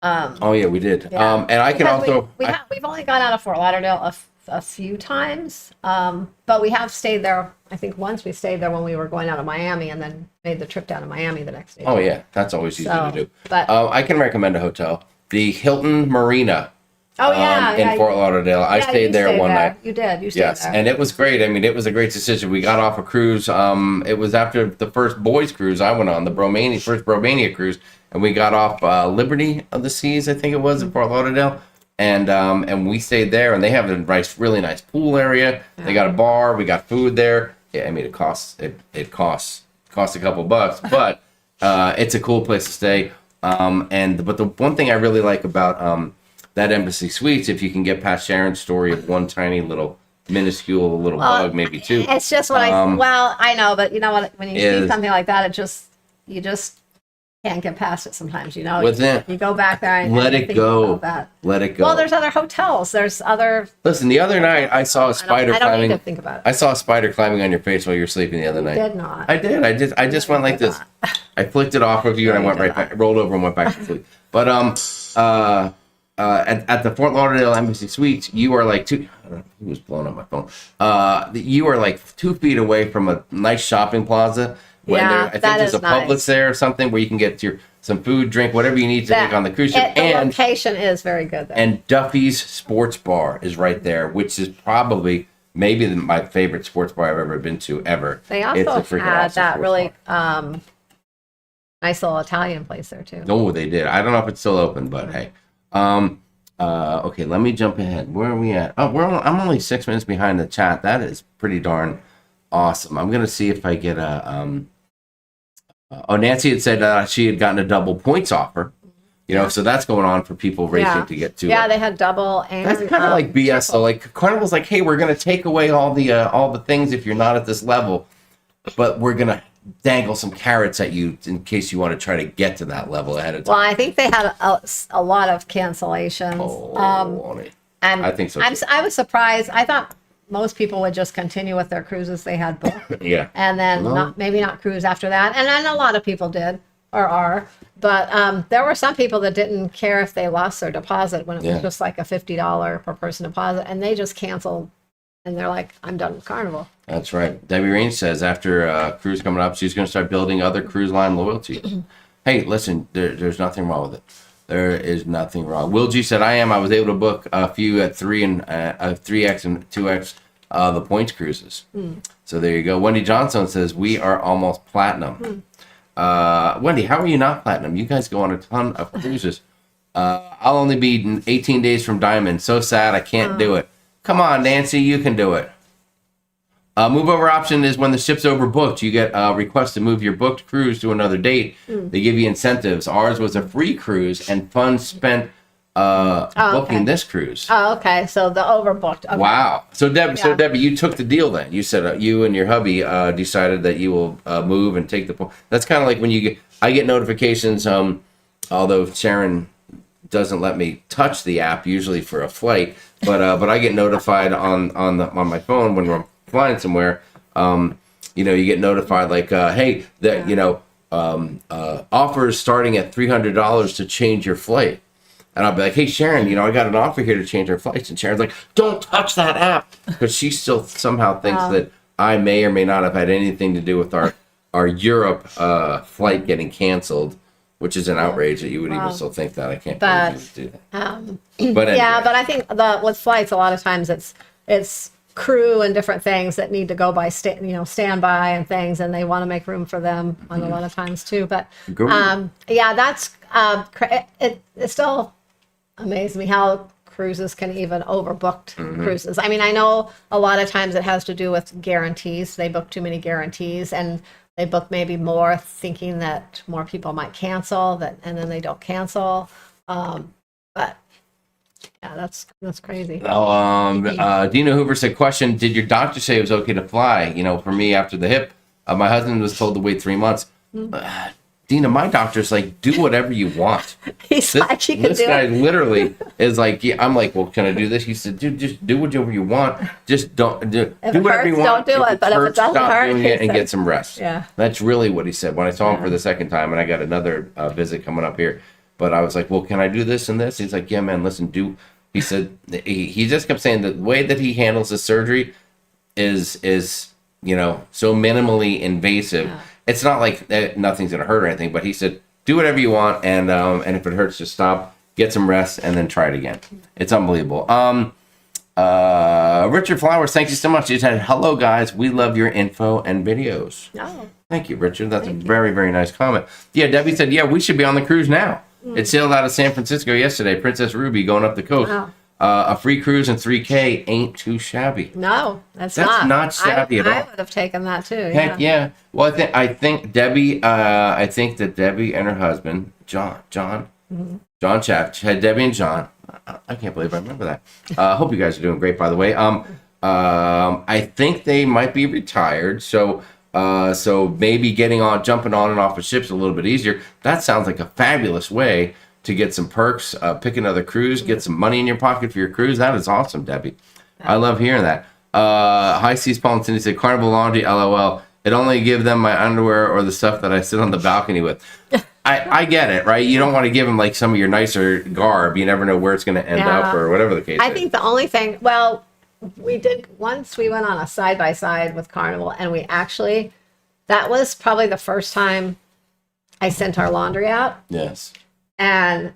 oh, yeah, we did.
Yeah.
And I can also...
We've only gone out of Fort Lauderdale a few times, but we have stayed there. I think once we stayed there when we were going out of Miami and then made the trip down to Miami the next day.
Oh, yeah. That's always easy to do.
But
I can recommend a hotel. The Hilton Marina. In Fort Lauderdale. I stayed there one night.
You did. You stayed there.
And it was great. I mean, it was a great decision. We got off a cruise. It was after the first boys cruise I went on, the first Bromania cruise, and we got off Liberty of the Seas, I think it was, in Fort Lauderdale. And we stayed there, and they have a really nice pool area. Yeah. They got a bar. We got food there. Yeah, I mean, it costs a couple bucks, but it's a cool place to stay. But the one thing I really like about that Embassy Suites, if you can get past Sharon's story of one tiny little minuscule little bug, maybe two.
It's just what I know, but you know what? When you see something like that, you just can't get past it sometimes. You go back there and
let it go. Let it go.
Well, there's other hotels. There's other.
Listen, the other night I saw a spider climbing.
I don't need to think about it.
I saw a spider climbing on your face while you were sleeping the other night.
Did not.
I did. I just went like this. I flicked it off of you and I went right back, rolled over and went back to sleep. But at the Fort Lauderdale Embassy Suites, you are like I don't know who was blowing up my phone. You are like 2 feet away from a nice shopping plaza. I think there's a Publix there or something where you can get some food, drink, whatever you need to take on the cruise ship.
The location is very good there.
And Duffy's Sports Bar is right there, which is probably maybe my favorite sports bar I've ever been to ever.
They also had that really nice little Italian place there too.
Oh, they did. I don't know if it's still open, but hey. Okay, let me jump ahead. Where are we at? Oh, I'm only 6 minutes behind the chat. That is pretty darn awesome. I'm gonna see if I get a Nancy had said she had gotten a double points offer. So that's going on for people racing to get to.
Yeah, they had double and
that's kind of like BS. Triple. So like Carnival's like, hey, we're gonna take away all the things if you're not at this level, but we're gonna dangle some carrots at you in case you want to try to get to that level ahead of time.
Well, I think they had a lot of cancellations. And
I think so.
I was surprised. I thought most people would just continue with their cruises they had booked.
Yeah.
And then maybe not cruise after that. And I know a lot of people did or are. But there were some people that didn't care if they lost their deposit when it was just like a $50 per person deposit. And they just canceled. And they're like, I'm done with Carnival.
That's right. Debbie Rain says after cruise coming up, she's going to start building other cruise line loyalty. Hey, listen, there's nothing wrong with it. There is nothing wrong. Will G said, I was able to book a few at 3 and 3X and 2X the points cruises. So there you go. Wendy Johnson says, we are almost platinum. Wendy, how are you not platinum? You guys go on a ton of cruises. I'll only be 18 days from diamond. So sad I can't do it. Come on, Nancy, you can do it. Move over option is when the ship's overbooked. You get a request to move your booked cruise to another date. They give you incentives. Ours was a free cruise and funds spent booking this cruise.
Oh, okay. So the overbooked. Okay.
Wow. So Debbie, you took the deal then. You said you and your hubby decided that you will move and take the point. That's kind of like when I get notifications. Although Sharon doesn't let me touch the app usually for a flight, but I get notified on my phone when we're flying somewhere. You get notified like, hey, that offers starting at $300 to change your flight. And I'll be like, hey, Sharon, I got an offer here to change our flights. And Sharon's like, don't touch that app. Because she still somehow thinks that I may or may not have had anything to do with our Europe flight getting canceled, which is an outrage that you would even still think that. I can't believe you would do that. But anyway.
But I think with flights, a lot of times it's crew and different things that need to go by standby and things, and they want to make room for them on a lot of times too. But that's it still amazes me how cruises can even overbooked cruises. I mean, I know a lot of times it has to do with guarantees. They book too many guarantees, and they book maybe more thinking that more people might cancel and then they don't cancel. But yeah, that's crazy.
Dina Hoover said, question, did your doctor say it was okay to fly? For me after the hip, my husband was told to wait 3 months. Dina, my doctor's like, do whatever you want.
He's like, you can
this
do
guy
it.
Literally is like, I'm like, well, can I do this? He said, dude, just do whatever you want. Just do whatever you want.
Don't do it. But if it doesn't
stop
hurt,
doing it and get some rest.
Yeah.
That's really what he said when I saw him for the second time, and I got another visit coming up here. But I was like, well, can I do this and this? He's like, yeah, man, listen, he said, he just kept saying the way that he handles his surgery is so minimally invasive. Yeah. It's not like nothing's going to hurt or anything, but he said, do whatever you want. And if it hurts, just stop, get some rest, and then try it again. It's unbelievable. Richard Flowers, thank you so much. He said, hello, guys. We love your info and videos.
Oh.
Thank you, Richard. That's a very, very nice comment. Yeah, Debbie said, yeah, we should be on the cruise now. It sailed out of San Francisco yesterday. Princess Ruby going up the coast. Wow. A free cruise and 3K ain't too shabby.
No, that's
not shabby at all.
I would have taken that too.
Heck yeah. Well, I think Debbie. I think that Debbie and her husband John Chap had Debbie and John. I can't believe I remember that. Hope you guys are doing great, by the way. I think they might be retired, so maybe jumping on and off of ships a little bit easier. That sounds like a fabulous way to get some perks, pick another cruise, get some money in your pocket for your cruise. That is awesome, Debbie. I love hearing that. High Seas Paul and Cindy said, Carnival Laundry, LOL. It only give them my underwear or the stuff that I sit on the balcony with. I get it, right? You don't want to give them like some of your nicer garb. You never know where it's going to end up or whatever the case
I
is.
think the only thing, well, we did once we went on a side by side with Carnival, and we actually, that was probably the first time I sent our laundry out.
Yes.
And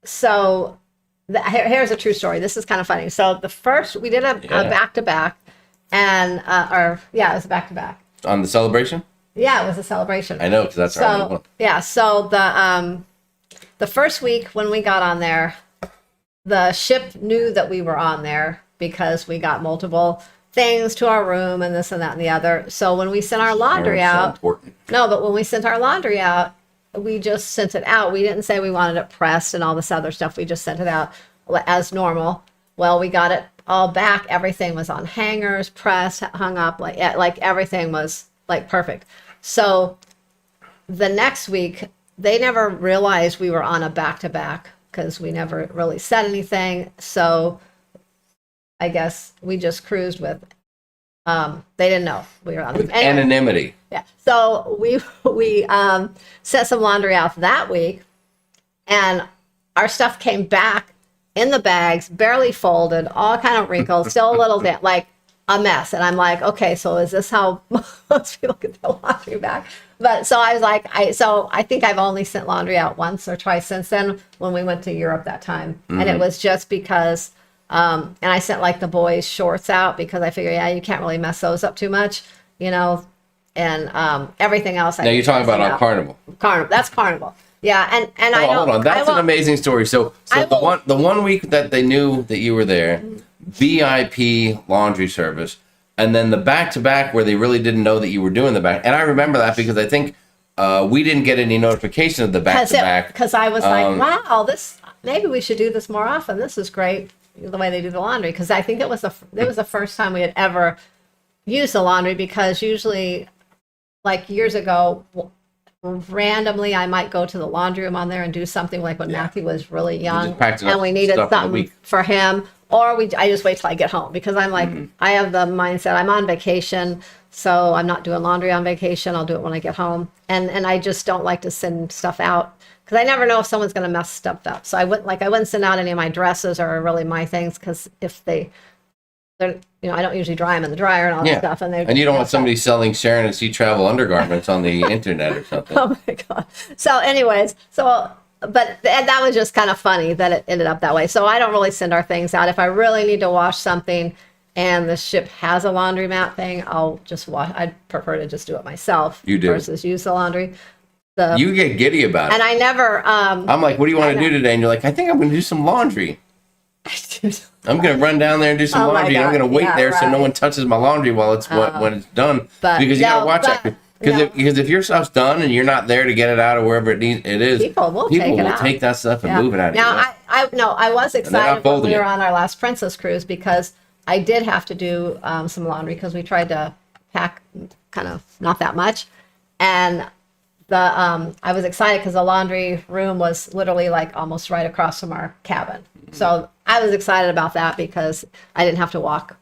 so here's a true story. This is kind of funny. So the first, we did a back to back, and, it was a back to back.
On the celebration?
Yeah, it was a celebration.
I know, because that's our only one.
Yeah, so the first week when we got on there, the ship knew that we were on there because we got multiple things to our room and this and that and the other. So when we sent our laundry out, but when we sent our laundry out, we just sent it out. We didn't say we wanted it pressed and all this other stuff. We just sent it out as normal. Well, we got it all back. Everything was on hangers, pressed, hung up, like everything was like perfect. So the next week, they never realized we were on a back-to-back because we never really said anything. So I guess we just cruised with, they didn't know we were on
with anonymity.
Yeah. So we sent some laundry out that week, and our stuff came back in the bags, barely folded, all kind of wrinkled, still a little bit like a mess. And I'm like, okay, so is this how most people get their laundry back? But so I was like, I think I've only sent laundry out once or twice since then when we went to Europe that time. Mm-hmm. And it was just because, and I sent like the boys' shorts out because I figured, you can't really mess those up too much, and everything else.
Now you're talking about on Carnival.
Carnival, that's Carnival. Yeah, and
hold on, that's an amazing story. So the one week that they knew that you were there, VIP laundry service, and then the back-to-back where they really didn't know that you were doing the back. And I remember that because I think we didn't get any notification of the back-to-back.
Because I was like, wow, maybe we should do this more often. This is great, the way they do the laundry. Because I think it was the first time we had ever used the laundry, because usually, like years ago, randomly I might go to the laundry room on there and do something like when Matthew was really young and we needed something for him. Or I just wait till I get home because I'm like, I have the mindset, I'm on vacation, so I'm not doing laundry on vacation. I'll do it when I get home. And I just don't like to send stuff out because I never know if someone's going to mess stuff up. So I wouldn't send out any of my dresses or really my things, because if they're, I don't usually dry them in the dryer and all that stuff. And
you don't want somebody selling Sharonatsea travel undergarments on the internet or something.
Oh my God. So anyways, but that was just kind of funny that it ended up that way. So I don't really send our things out. If I really need to wash something and the ship has a laundromat thing, I'll just wash. I'd prefer to just do it myself.
You do.
Versus use the laundry.
You get giddy about it.
And I never...
I'm like, what do you want to do today? And you're like, I think I'm going to do some laundry. I'm going to run down there and do some laundry. And I'm going to wait there so no one touches my laundry while it's when it's done. Because you got to watch that. Because if your stuff's done and you're not there to get it out or wherever it is,
people will
take that stuff and move it out.
Now, I was excited when we were on our last Princess cruise, because I did have to do some laundry because we tried to pack kind of not that much. And I was excited because the laundry room was literally like almost right across from our cabin. So I was excited about that because I didn't have to walk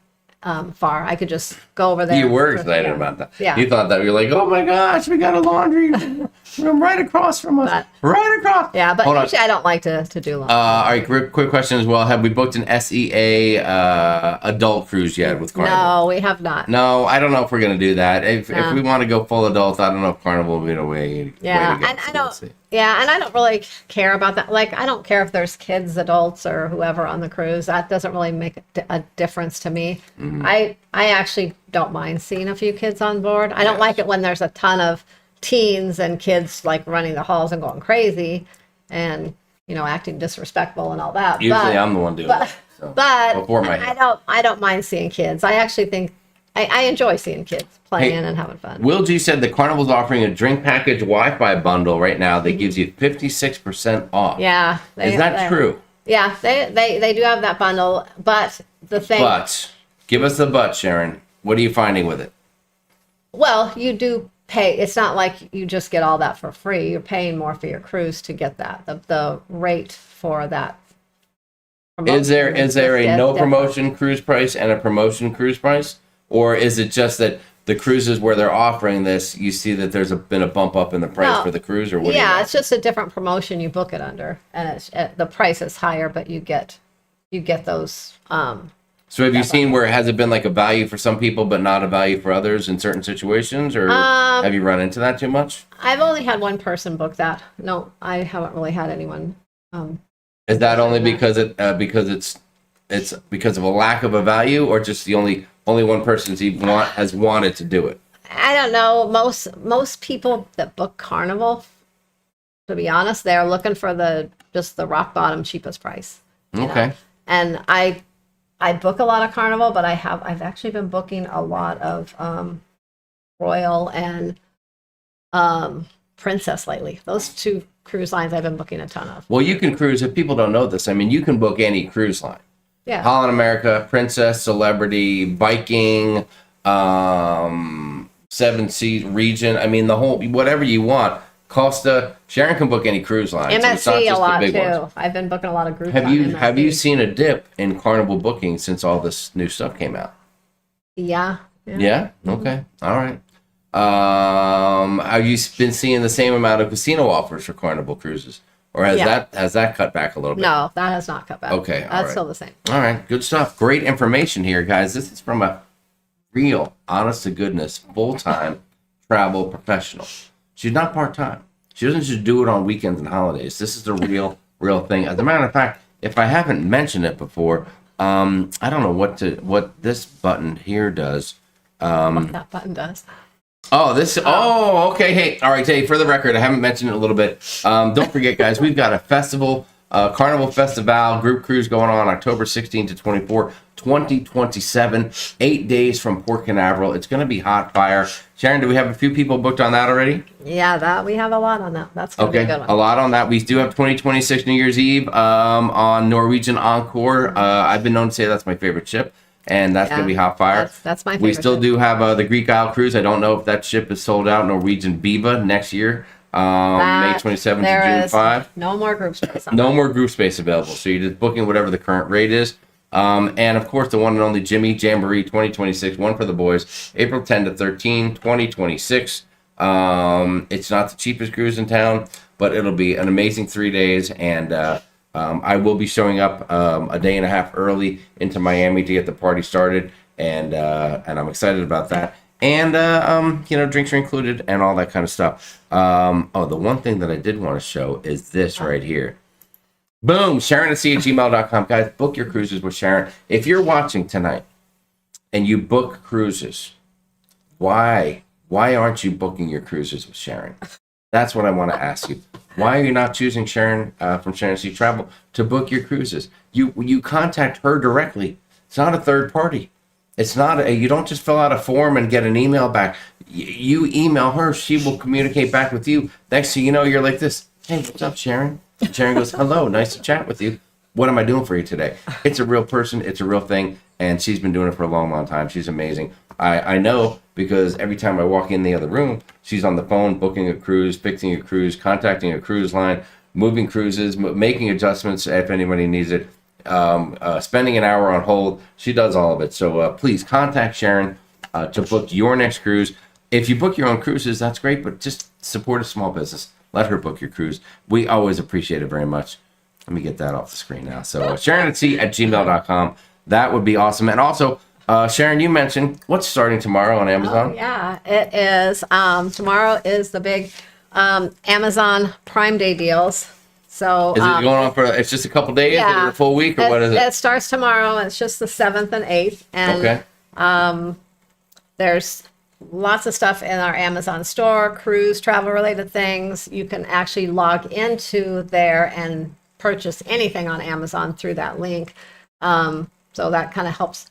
far. I could just go over there.
You were excited about that.
Yeah.
You thought that. You're like, oh my gosh, we got a laundry room right across from us. Right across.
Yeah, but usually I don't like to do laundry.
All right, quick question as well. Have we booked an SEA adult cruise yet with Carnival?
No, we have not.
No, I don't know if we're going to do that. If we want to go full adult, I don't know if Carnival will be the way to go.
And I don't. Yeah, and I don't really care about that. Like, I don't care if there's kids, adults, or whoever on the cruise. That doesn't really make a difference to me. Mm-hmm. I actually don't mind seeing a few kids on board. I don't like it when there's a ton of teens and kids like running the halls and going crazy and acting disrespectful and all that.
Usually I'm the one doing it.
But I don't mind seeing kids. I actually think I enjoy seeing kids playing and having fun.
Will G said the Carnival's offering a drink package Wi-Fi bundle right now that gives you 56% off.
Yeah.
Is that true?
Yeah, they do have that bundle, but the thing...
But, give us the but, Sharon. What are you finding with it?
Well, you do pay. It's not like you just get all that for free. You're paying more for your cruise to get that. The rate for that.
Is there a no promotion cruise price and a promotion cruise price? Or is it just that the cruises where they're offering this, you see that there's been a bump up in the price
No.
for the cruise, or what?
Yeah, it's just a different promotion you book it under, and the price is higher, but you get those.
So have you seen where it hasn't been like a value for some people, but not a value for others in certain situations, or have you run into that too much?
I've only had one person book that. No, I haven't really had anyone.
Is that only because it's because of a lack of a value, or just the only one person has wanted to do it?
I don't know. Most people that book Carnival, to be honest, they're looking for just the rock bottom cheapest price. You
Okay.
know? And I book a lot of Carnival, but I've actually been booking a lot of Royal and Princess lately. Those two cruise lines I've been booking a ton of.
Well, you can cruise. If people don't know this, I mean, you can book any cruise line.
Yeah.
Holland America, Princess, Celebrity, Viking, 7 Seas Region. I mean, the whole, whatever you want. Costa, Sharon can book any cruise line. So it's not
MSC a
just
lot
the
too.
big ones.
I've been booking a lot of groups.
Have
on
you
MSC.
seen a dip in Carnival booking since all this new stuff came out?
Yeah.
Yeah. Okay. All right. Have you been seeing the same amount of casino offers for Carnival cruises, or has
Yeah.
that cut back a little bit?
No, that has not cut back.
Okay, all
That's
right.
still the same.
All right. Good stuff. Great information here, guys. This is from a real, honest to goodness, full-time travel professional. She's not part-time. She doesn't just do it on weekends and holidays. This is the real thing. As a matter of fact, if I haven't mentioned it before, I don't know what this button here does.
What that button does.
Okay. Hey, all right. Hey, for the record, I haven't mentioned it a little bit. Don't forget, guys, we've got a festival, Carnival Festival group cruise going on October 16 to 24, 2027, 8 days from Port Canaveral. It's going to be hot fire. Sharon, do we have a few people booked on that already?
Yeah, that we have a lot on that. That's gonna be a good one.
A lot on that. We do have 2026 New Year's Eve on Norwegian Encore. I've been known to say that's my favorite ship, and that's going to be hot fire.
That's my favorite.
We still do have the Greek Isle cruise. I don't know if that ship is sold out. Norwegian Viva next year, May 27th to June 5.
No more group space.
No more group space available. So you're just booking whatever the current rate is. And of course, the one and only Jimmy Jamboree 2026, one for the boys, April 10 to 13, 2026. It's not the cheapest cruise in town, but it'll be an amazing 3 days. And I will be showing up a day and a half early into Miami to get the party started. And I'm excited about that. And, drinks are included and all that kind of stuff. The one thing that I did want to show is this right here. Boom, sharonatsea@gmail.com. Guys, book your cruises with Sharon. If you're watching tonight and you book cruises, why aren't you booking your cruises with Sharon? That's what I want to ask you. Why are you not choosing Sharon from Sharon Sea Travel to book your cruises? You contact her directly. It's not a third party. It's not you don't just fill out a form and get an email back. You email her, she will communicate back with you. Next thing you know, you're like this. Hey, what's up, Sharon? And Sharon goes, hello, nice to chat with you. What am I doing for you today? It's a real person. It's a real thing. And she's been doing it for a long, long time. She's amazing. I know because every time I walk in the other room, she's on the phone, booking a cruise, fixing a cruise, contacting a cruise line, moving cruises, making adjustments if anybody needs it, spending an hour on hold. She does all of it. So please contact Sharon to book your next cruise. If you book your own cruises, that's great, but just support a small business. Let her book your cruise. We always appreciate it very much. Let me get that off the screen now. So sharonatsea@gmail.com. That would be awesome. And also, Sharon, you mentioned what's starting tomorrow on Amazon?
Oh, yeah, it is. Tomorrow is the big Amazon Prime Day deals. So
Is it going on for, it's just a couple days?
yeah.
Is it a full week or what is it?
It starts tomorrow. It's just the 7th and 8th. And
Okay.
there's lots of stuff in our Amazon store, cruise, travel related things. You can actually log into there and purchase anything on Amazon through that link. So that kind of helps,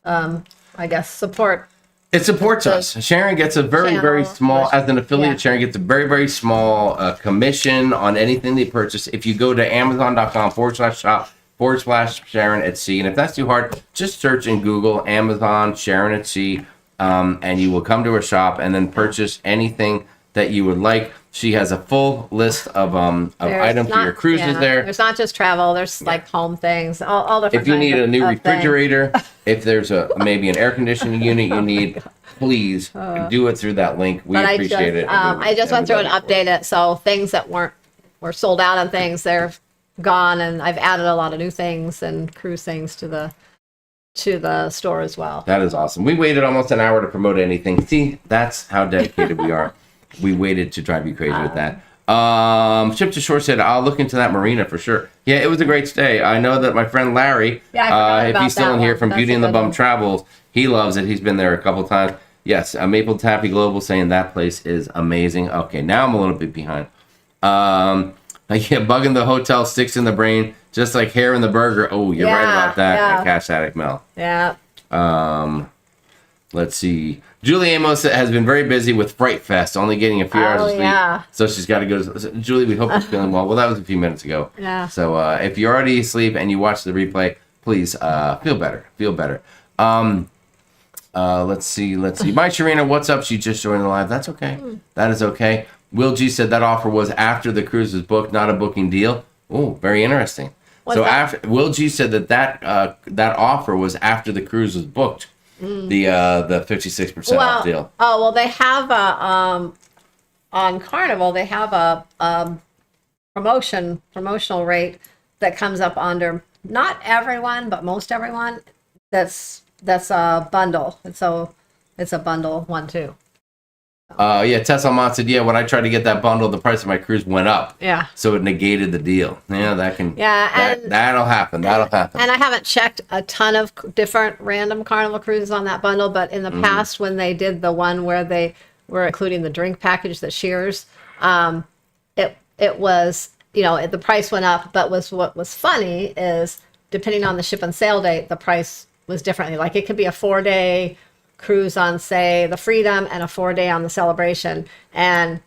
I guess, support.
It supports us. Sharon gets a very, very
Channel.
small, as an affiliate,
Yeah.
Sharon gets a very, very small commission on anything they purchase. If you go to amazon.com/shop/Sharon at Sea, and if that's too hard, just search in Google Amazon Sharon at Sea, and you will come to her shop and then purchase anything that you would like. She has a full list of
There's
items for
not-
your cruises
yeah,
there.
There's not just travel. There's like home things, all different.
If you need
kinds
a new
of things.
refrigerator, if there's maybe an air conditioning unit you need, please do it through that link. We
But
appreciate it.
I just went through and updated it, so things that were sold out on things, they're gone, and I've added a lot of new things and cruise things to the store as well.
That is awesome. We waited almost an hour to promote anything. See, that's how dedicated we are. We waited to drive you crazy with that. Ship to Shore said, I'll look into that marina for sure. Yeah, it was a great stay. I know that my friend Larry, if he's still in here from Beauty and the Bum Travels, he loves it. He's been there a couple times. Yes, Maple Taffy Global saying that place is amazing. Okay, now I'm a little bit behind. Bugging the hotel sticks in the brain, just like hair in the burger. Oh, you're right about that, Cash Addict Mel.
Yeah.
Let's see. Julie Amos has been very busy with Fright Fest, only getting a few hours of sleep. So she's got to go. Julie, we hope you're feeling well. Well, that was a few minutes ago.
Yeah.
So if you're already asleep and you watch the replay, please feel better. Feel better. Let's see. My Sharina, what's up? She just joined the live. That's okay. That is okay. Will G said that offer was after the cruise was booked, not a booking deal. Oh, very interesting. After Will G said that offer was after the cruise was booked. The 56% off deal.
Oh, well, they have on Carnival, they have a promotional rate that comes up under not everyone, but most everyone. That's a bundle. And so it's a bundle one too.
Tessa Mont said, when I tried to get that bundle, the price of my cruise went up.
Yeah.
So it negated the deal. Yeah, that'll happen.
And I haven't checked a ton of different random Carnival cruises on that bundle, but in the past, when they did the one where they were including the drink package that shares, it was, the price went up, but what was funny is depending on the ship and sail date, the price was differently. Like it could be a 4-day cruise on, say, the Freedom and a 4-day on the Celebration, and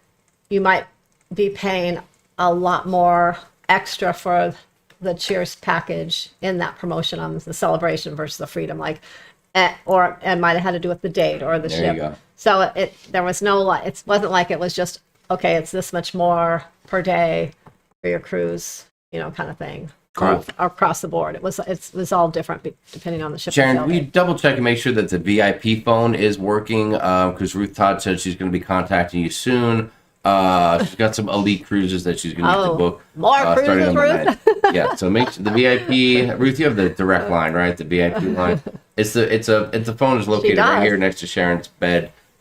you might be paying a lot more extra for the Cheers package in that promotion on the Celebration versus the Freedom, or it might have had to do with the date or the ship.
You go.
So there was no, it wasn't like it was just, okay, it's this much more per day for your cruise, kind of thing.
Cool.
Across the board. It was all different depending on the ship.
Sharon, we double check and make sure that the VIP phone is working, because Ruth Todd said she's going to be contacting you soon. She's got some elite cruises that she's going to need to book.
More cruises, Ruth?
Yeah, so make the VIP. Ruth, you have the direct line, right? The VIP line. It's the phone is located right here next to Sharon's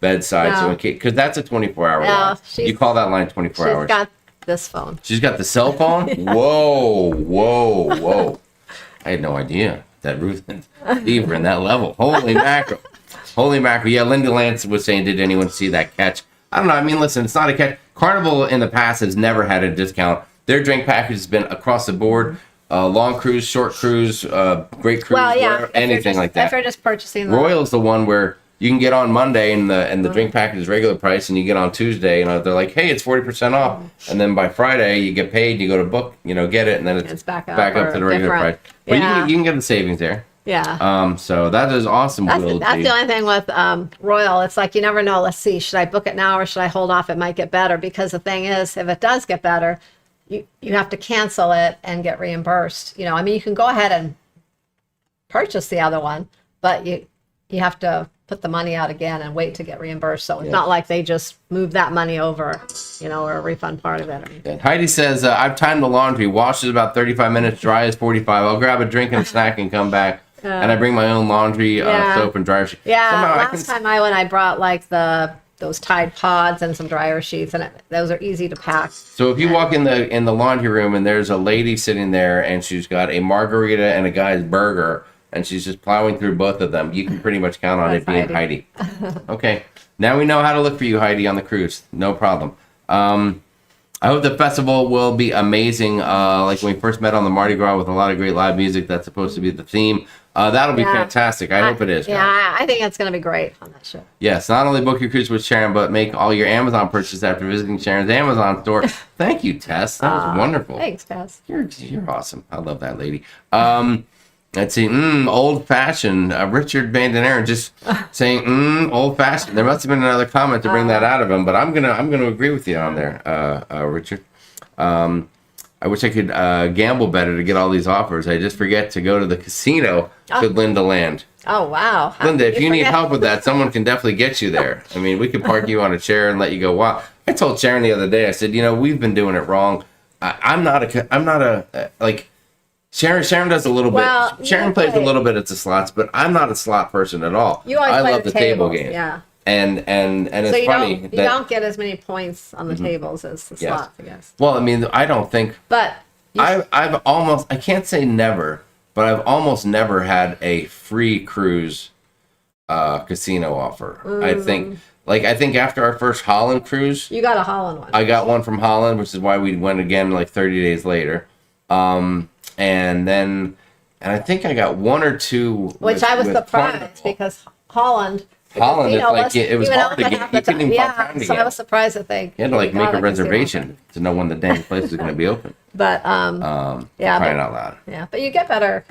bedside. So because that's a 24-hour line. You call that line 24 hours.
She's got this phone. She's
got the cell phone? Whoa. I had no idea that Ruth and Steve were in that level. Holy mackerel. Yeah, Linda Lance was saying, did anyone see that catch? I don't know. I mean, listen, it's not a catch. Carnival in the past has never had a discount. Their drink package has been across the board. Long cruise, short cruise, great cruise, anything like that.
If you're just purchasing
Royal's the one where you can get on Monday and the drink package is regular price, and you get on Tuesday and they're like, hey, it's 40% off, and then by Friday you get paid, you go to book, get it, and then it's back up to the regular price. But you can get the savings there.
Yeah.
So that is awesome.
That's the only thing with Royal. It's like you never know. Let's see, should I book it now or should I hold off? It might get better, because the thing is, if it does get better, you have to cancel it and get reimbursed. I mean, you can go ahead and purchase the other one, but you have to put the money out again and wait to get reimbursed. So it's not like they just move that money over, or refund part of it. Or anything.
Heidi says, I've timed the laundry. Wash is about 35 minutes, dry is 45. I'll grab a drink and a snack and come back. And I bring my own laundry, soap and dryer sheet.
Yeah, last time I went, I brought like those Tide Pods and some dryer sheets, and those are easy to pack.
So if you walk in the laundry room and there's a lady sitting there and she's got a margarita and a guy's burger, and she's just plowing through both of them, you can pretty much count on it being Heidi. Okay. Now we know how to look for you, Heidi, on the cruise. No problem. I hope the festival will be amazing. Like when we first met on the Mardi Gras with a lot of great live music. That's supposed to be the theme. That'll be fantastic. I hope it is.
Yeah, I think it's going to be great on that show.
Yes, not only book your cruise with Sharon, but make all your Amazon purchases after visiting Sharon's Amazon store. Thank you, Tess. That was wonderful.
Thanks, Tess.
You're awesome. I love that lady. Let's see, old fashioned. Richard Bandonera just saying, old fashioned. There must have been another comment to bring that out of him, but I'm gonna agree with you on there, Richard. I wish I could gamble better to get all these offers. I just forget to go to the casino. Should Linda land?
Oh, wow.
Linda, if you need
forget-
help with that, someone can definitely get you there. I mean, we could park you on a chair and let you go. Wow. I told Sharon the other day, I said, we've been doing it wrong. I'm not a like, Sharon does a little
Well,
bit. Sharon plays a little bit at the slots, but I'm not a slot person at all.
You always
I
play
love the table game.
Yeah.
And
So
it's funny
you don't get as many points on the tables as the slots, I guess.
well, I mean, I don't think
But
I've almost, I can't say never, but I've almost never had a free cruise casino offer. I think after our first Holland cruise,
you got a Holland one.
I got one from Holland, which is why we went again like 30 days later. And I think I got one or two.
Which I was surprised
Carnival.
because Holland,
It's like it was
even
hard to
open
get.
half
You
the
couldn't
time.
even find time to
So
get.
I was surprised that they
You had to like make
got
a
casino
reservation
offer.
to know when the dang place is going to be open.
But yeah,
Crying out loud.
yeah, but you get better.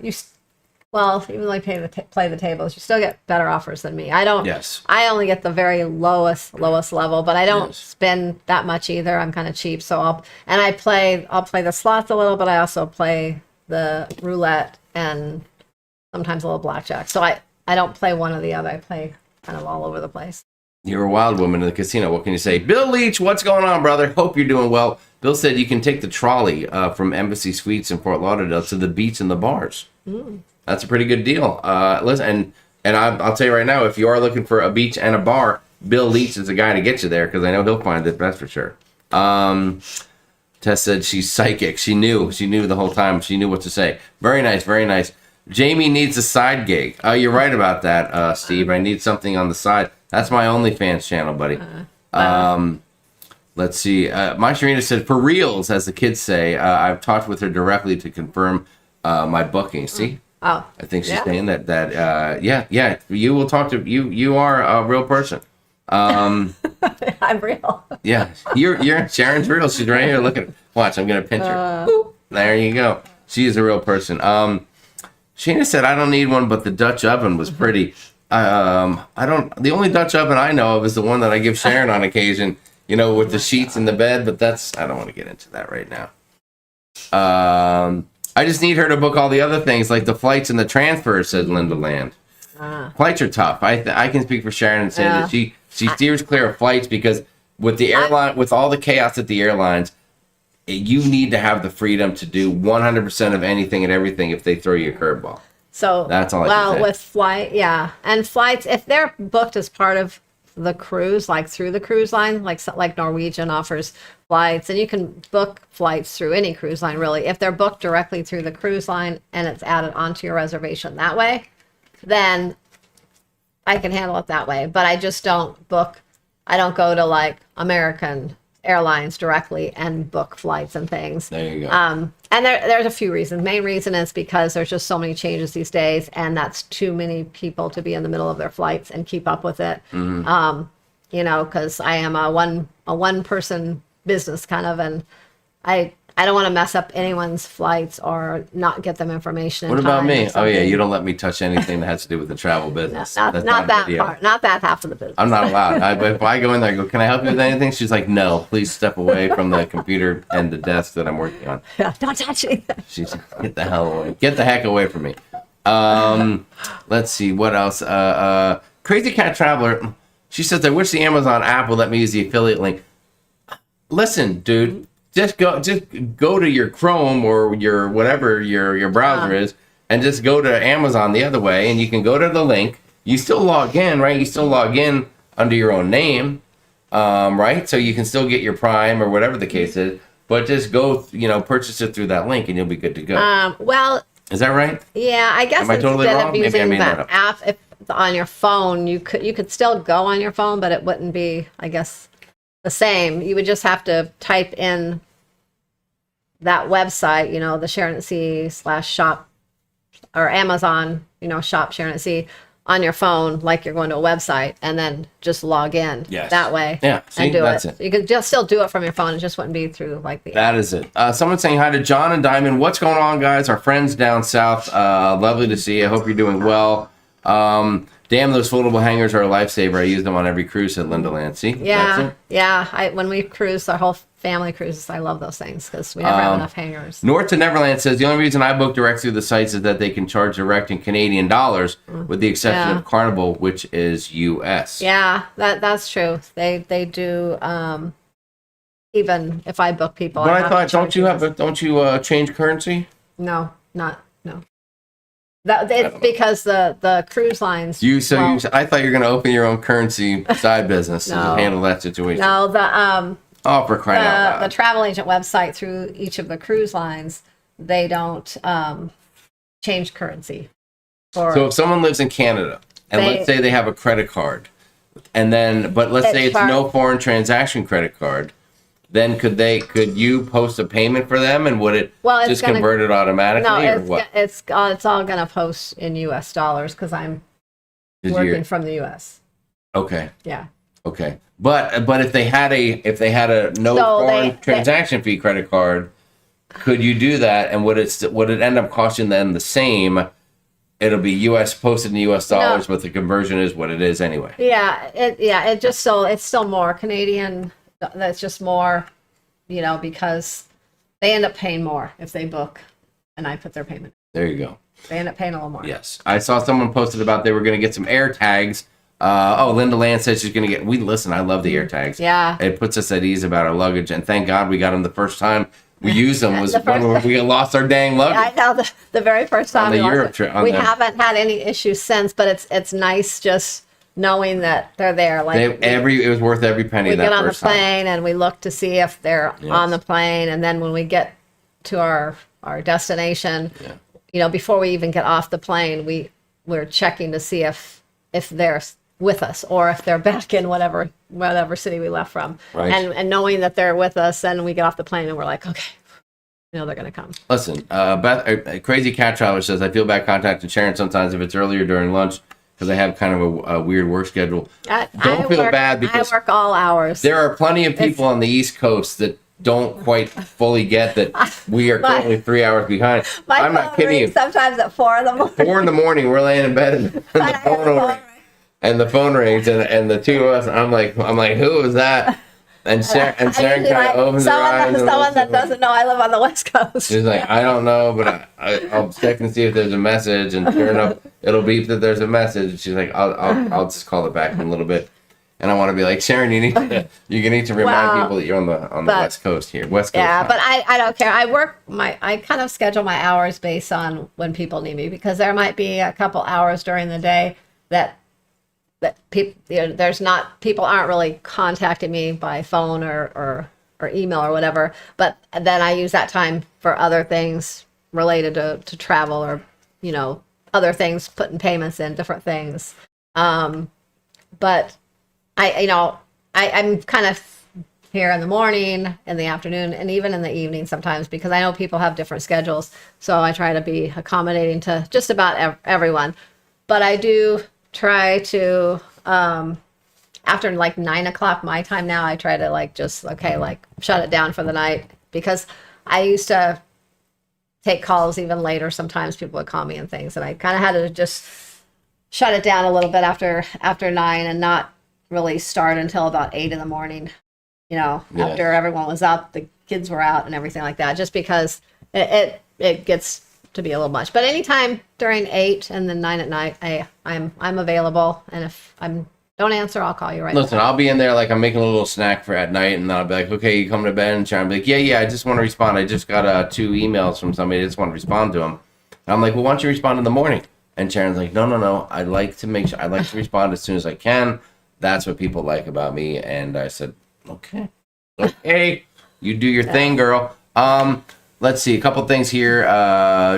Well, even like play the tables, you still get better offers than me. I don't.
Yes.
I only get the very lowest level, but I don't
Yes.
spend that much either. I'm kind of cheap, so I'll play the slots a little, but I also play the roulette and sometimes a little blackjack. So I don't play one or the other. I play kind of all over the place.
You're a wild woman in the casino. What can you say? Bill Leach, what's going on, brother? Hope you're doing well. Bill said you can take the trolley from Embassy Suites in Fort Lauderdale to the beach and the bars. That's a pretty good deal. Listen, and I'll tell you right now, if you are looking for a beach and a bar, Bill Leach is the guy to get you there because I know he'll find it. That's for sure. Tess said she's psychic. She knew the whole time. She knew what to say. Very nice, very nice. Jamie needs a side gig. You're right about that, Steve. I need something on the side. That's my OnlyFans channel, buddy. Let's see. My Sharina said, for reals, as the kids say. I've talked with her directly to confirm my booking. See?
Oh,
I think she's
yeah.
saying that yeah. You will talk to you are a real person.
I'm real.
Yeah, you're Sharon's real. She's right here. Look at her. Watch, I'm gonna pinch her. Boop. There you go. She is a real person. Shana said I don't need one, but the Dutch oven was pretty. I don't. The only Dutch oven I know of is the one that I give Sharon on occasion. With the sheets in the bed. But I don't want to get into that right now. I just need her to book all the other things like the flights and the transfers, said Linda Land. Flights are tough. I can speak for Sharon and say that she steers clear of flights because with the airline, with all the chaos at the airlines, you need to have the freedom to do 100% of anything and everything if they throw you a curveball.
So
that's all I can say.
With and flights, if they're booked as part of the cruise, like through the cruise line, like Norwegian offers flights, and you can book flights through any cruise line really. If they're booked directly through the cruise line and it's added onto your reservation that way, then I can handle it that way. But I just don't book. I don't go to like American Airlines directly and book flights and things.
There you go.
And there's a few reasons. Main reason is because there's just so many changes these days, and that's too many people to be in the middle of their flights and keep up with it. Because I am a one person business kind of, and I don't want to mess up anyone's flights or not get them information.
What about me? Oh yeah,
you
you don't let me touch anything that has to do with the travel business.
not
That's
that
video.
part, not that half of the business.
I'm not allowed. If I go in there and go, can I help you with anything? She's like, no, please step away from the computer and the desk that I'm working on.
Yeah, don't touch anything.
She's like, get the hell away. Get the heck away from me. Let's see, what else? Crazy Cat Traveler, she says, I wish the Amazon app would let me use the affiliate link. Listen, dude, just go to your Chrome or your whatever your browser is, and just go to Amazon the other way, and you can go to the link. You still log in, right? You still log in under your own name, right? So you can still get your Prime or whatever the case is, but just go, purchase it through that link, and you'll be good to go.
Well,
is that right?
yeah, I guess
Am I totally
instead
wrong?
of
Maybe I
using
made that
the
up.
app if on your phone, you could still go on your phone, but it wouldn't be, I guess, the same. You would just have to type in that website, the sharonatsea/shop or Amazon, shop Sharonatsea on your phone, like you're going to a website, and then just log in that way.
Yeah, see,
and do
that's
it. You could just still do it from your phone. It just wouldn't be through like the app.
That is it. Someone saying hi to John and Diamond. What's going on, guys? Our friends down south. Lovely to see you. I hope you're doing well. Damn, those foldable hangers are a lifesaver. I use them on every cruise, said Linda Lancy.
Yeah, yeah. When we cruise, our whole family cruises, I love those things because we never have enough hangers.
North to Neverland says the only reason I book direct through the sites is that they can charge direct in Canadian dollars, with the exception of Carnival, which is U.S.
Yeah, that's true. They do. Even if I book people,
But
I
I
have
thought,
to charge
don't you change currency?
No. That it's because the cruise lines.
I thought you were going to open your own currency side business and handle that situation.
No,
Oh, for crying out
the
loud.
travel agent website through each of the cruise lines, they don't change currency.
So if someone lives in Canada and let's say they have a credit card, but let's say it's no foreign transaction credit card, then could you post a payment for them and would it just convert it automatically or what?
It's all going to post in U.S. dollars because I'm working from the U.S.
Okay.
Yeah.
Okay. But if they had a foreign transaction fee credit card, could you do that and would it end up costing them the same? It'll be U.S. posted in U.S. dollars, but the conversion is what it is anyway.
Yeah. It's still more Canadian. That's just more, because they end up paying more if they book and I put their payment.
There you go.
They end up paying a little more.
Yes. I saw someone posted about they were going to get some air tags. Linda Land says she's going to get, I love the air tags.
Yeah.
It puts us at ease about our luggage. And thank God we got them the first time we used them was when we lost our dang luggage.
I know the very first time
we
haven't had any issues since, but it's nice just knowing that they're there. Like
it was worth every penny.
We
that
get on the
first time.
plane and we look to see if they're on the plane, and then when we get to our destination, before we even get off the plane, we're checking to see if they're with us or if they're back in whatever city we left from.
Right.
And knowing that they're with us, then we get off the plane and we're like, okay, they're going to come.
Listen, Beth, Crazy Cat Traveler says, I feel bad contacting Sharon sometimes if it's earlier during lunch because I have kind of a weird work schedule. Don't feel bad because
I work all hours.
There are plenty of people on the East Coast that don't quite fully get that we are currently 3 hours behind. I'm not kidding you.
Sometimes at 4 in the morning.
4 in the morning, we're laying in bed and the phone rings, and the two of us. I'm like, who is that? And Sharon kind of opens her eyes.
Someone that doesn't know I live on the West Coast.
She's like, I don't know, but I'll check and see if there's a message, and sure enough, it'll beep that there's a message. She's like, I'll just call it back in a little bit. And I want to be like, Sharon, you need to remind people that you're on the West Coast here. West Coast.
Yeah, but I don't care. I kind of schedule my hours based on when people need me, because there might be a couple hours during the day that people people aren't really contacting me by phone or email or whatever, but then I use that time for other things related to travel or other things, putting payments in, different things. But I'm kind of here in the morning, in the afternoon, and even in the evening sometimes, because I know people have different schedules, so I try to be accommodating to just about everyone. But I do try to after like 9 o'clock my time now, I try to shut it down for the night, because I used to take calls even later. Sometimes people would call me and things, and I kind of had to just shut it down a little bit after 9 and not really start until about 8 in the morning, after everyone was up, the kids were out and everything like that, just because it gets to be a little much. But anytime during 8 and then 9 at night, I'm available, and if don't answer, I'll call you right
Listen,
back.
I'll be in there like I'm making a little snack for at night, and I'll be like, okay, you come to bed, and Sharon will be like, yeah, I just want to respond. I just got 2 emails from somebody. I just want to respond to them. And I'm like, well, why don't you respond in the morning? And Sharon's like, no. I'd like to respond as soon as I can. That's what people like about me. And I said, okay, you do your thing, girl. Let's see, a couple things here.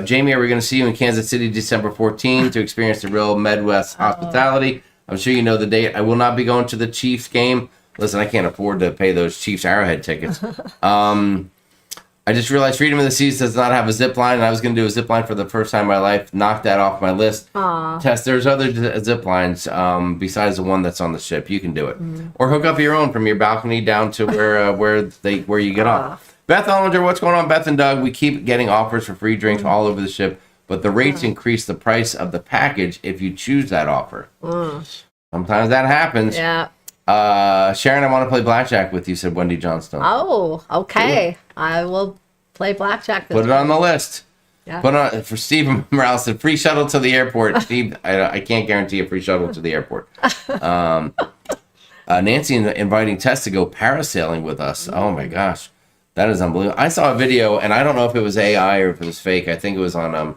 Jamie, are we going to see you in Kansas City December 14th to experience the real Midwest hospitality? I'm sure you know the date. I will not be going to the Chiefs game. Listen, I can't afford to pay those Chiefs Arrowhead tickets. I just realized Freedom of the Seas does not have a zip line, and I was going to do a zip line for the first time in my life. Knock that off my list. Tess, there's other zip lines besides the one that's on the ship. You can do it, or hook up your own from your balcony down to where you get off. Beth Ollinger, what's going on, Beth and Doug? We keep getting offers for free drinks all over the ship. but the rates increase the price of the package if you choose that offer. Sometimes that happens.
Yeah.
Sharon, I want to play blackjack with you, said Wendy Johnstone.
Oh, okay. I will play blackjack this
Put it on the list.
Yeah.
Put on for Steve Morales, a free shuttle to the airport. Steve, I can't guarantee a free shuttle to the airport. Nancy inviting Tess to go parasailing with us. Oh my gosh, that is unbelievable. I saw a video, and I don't know if it was AI or if it was fake. I think it was on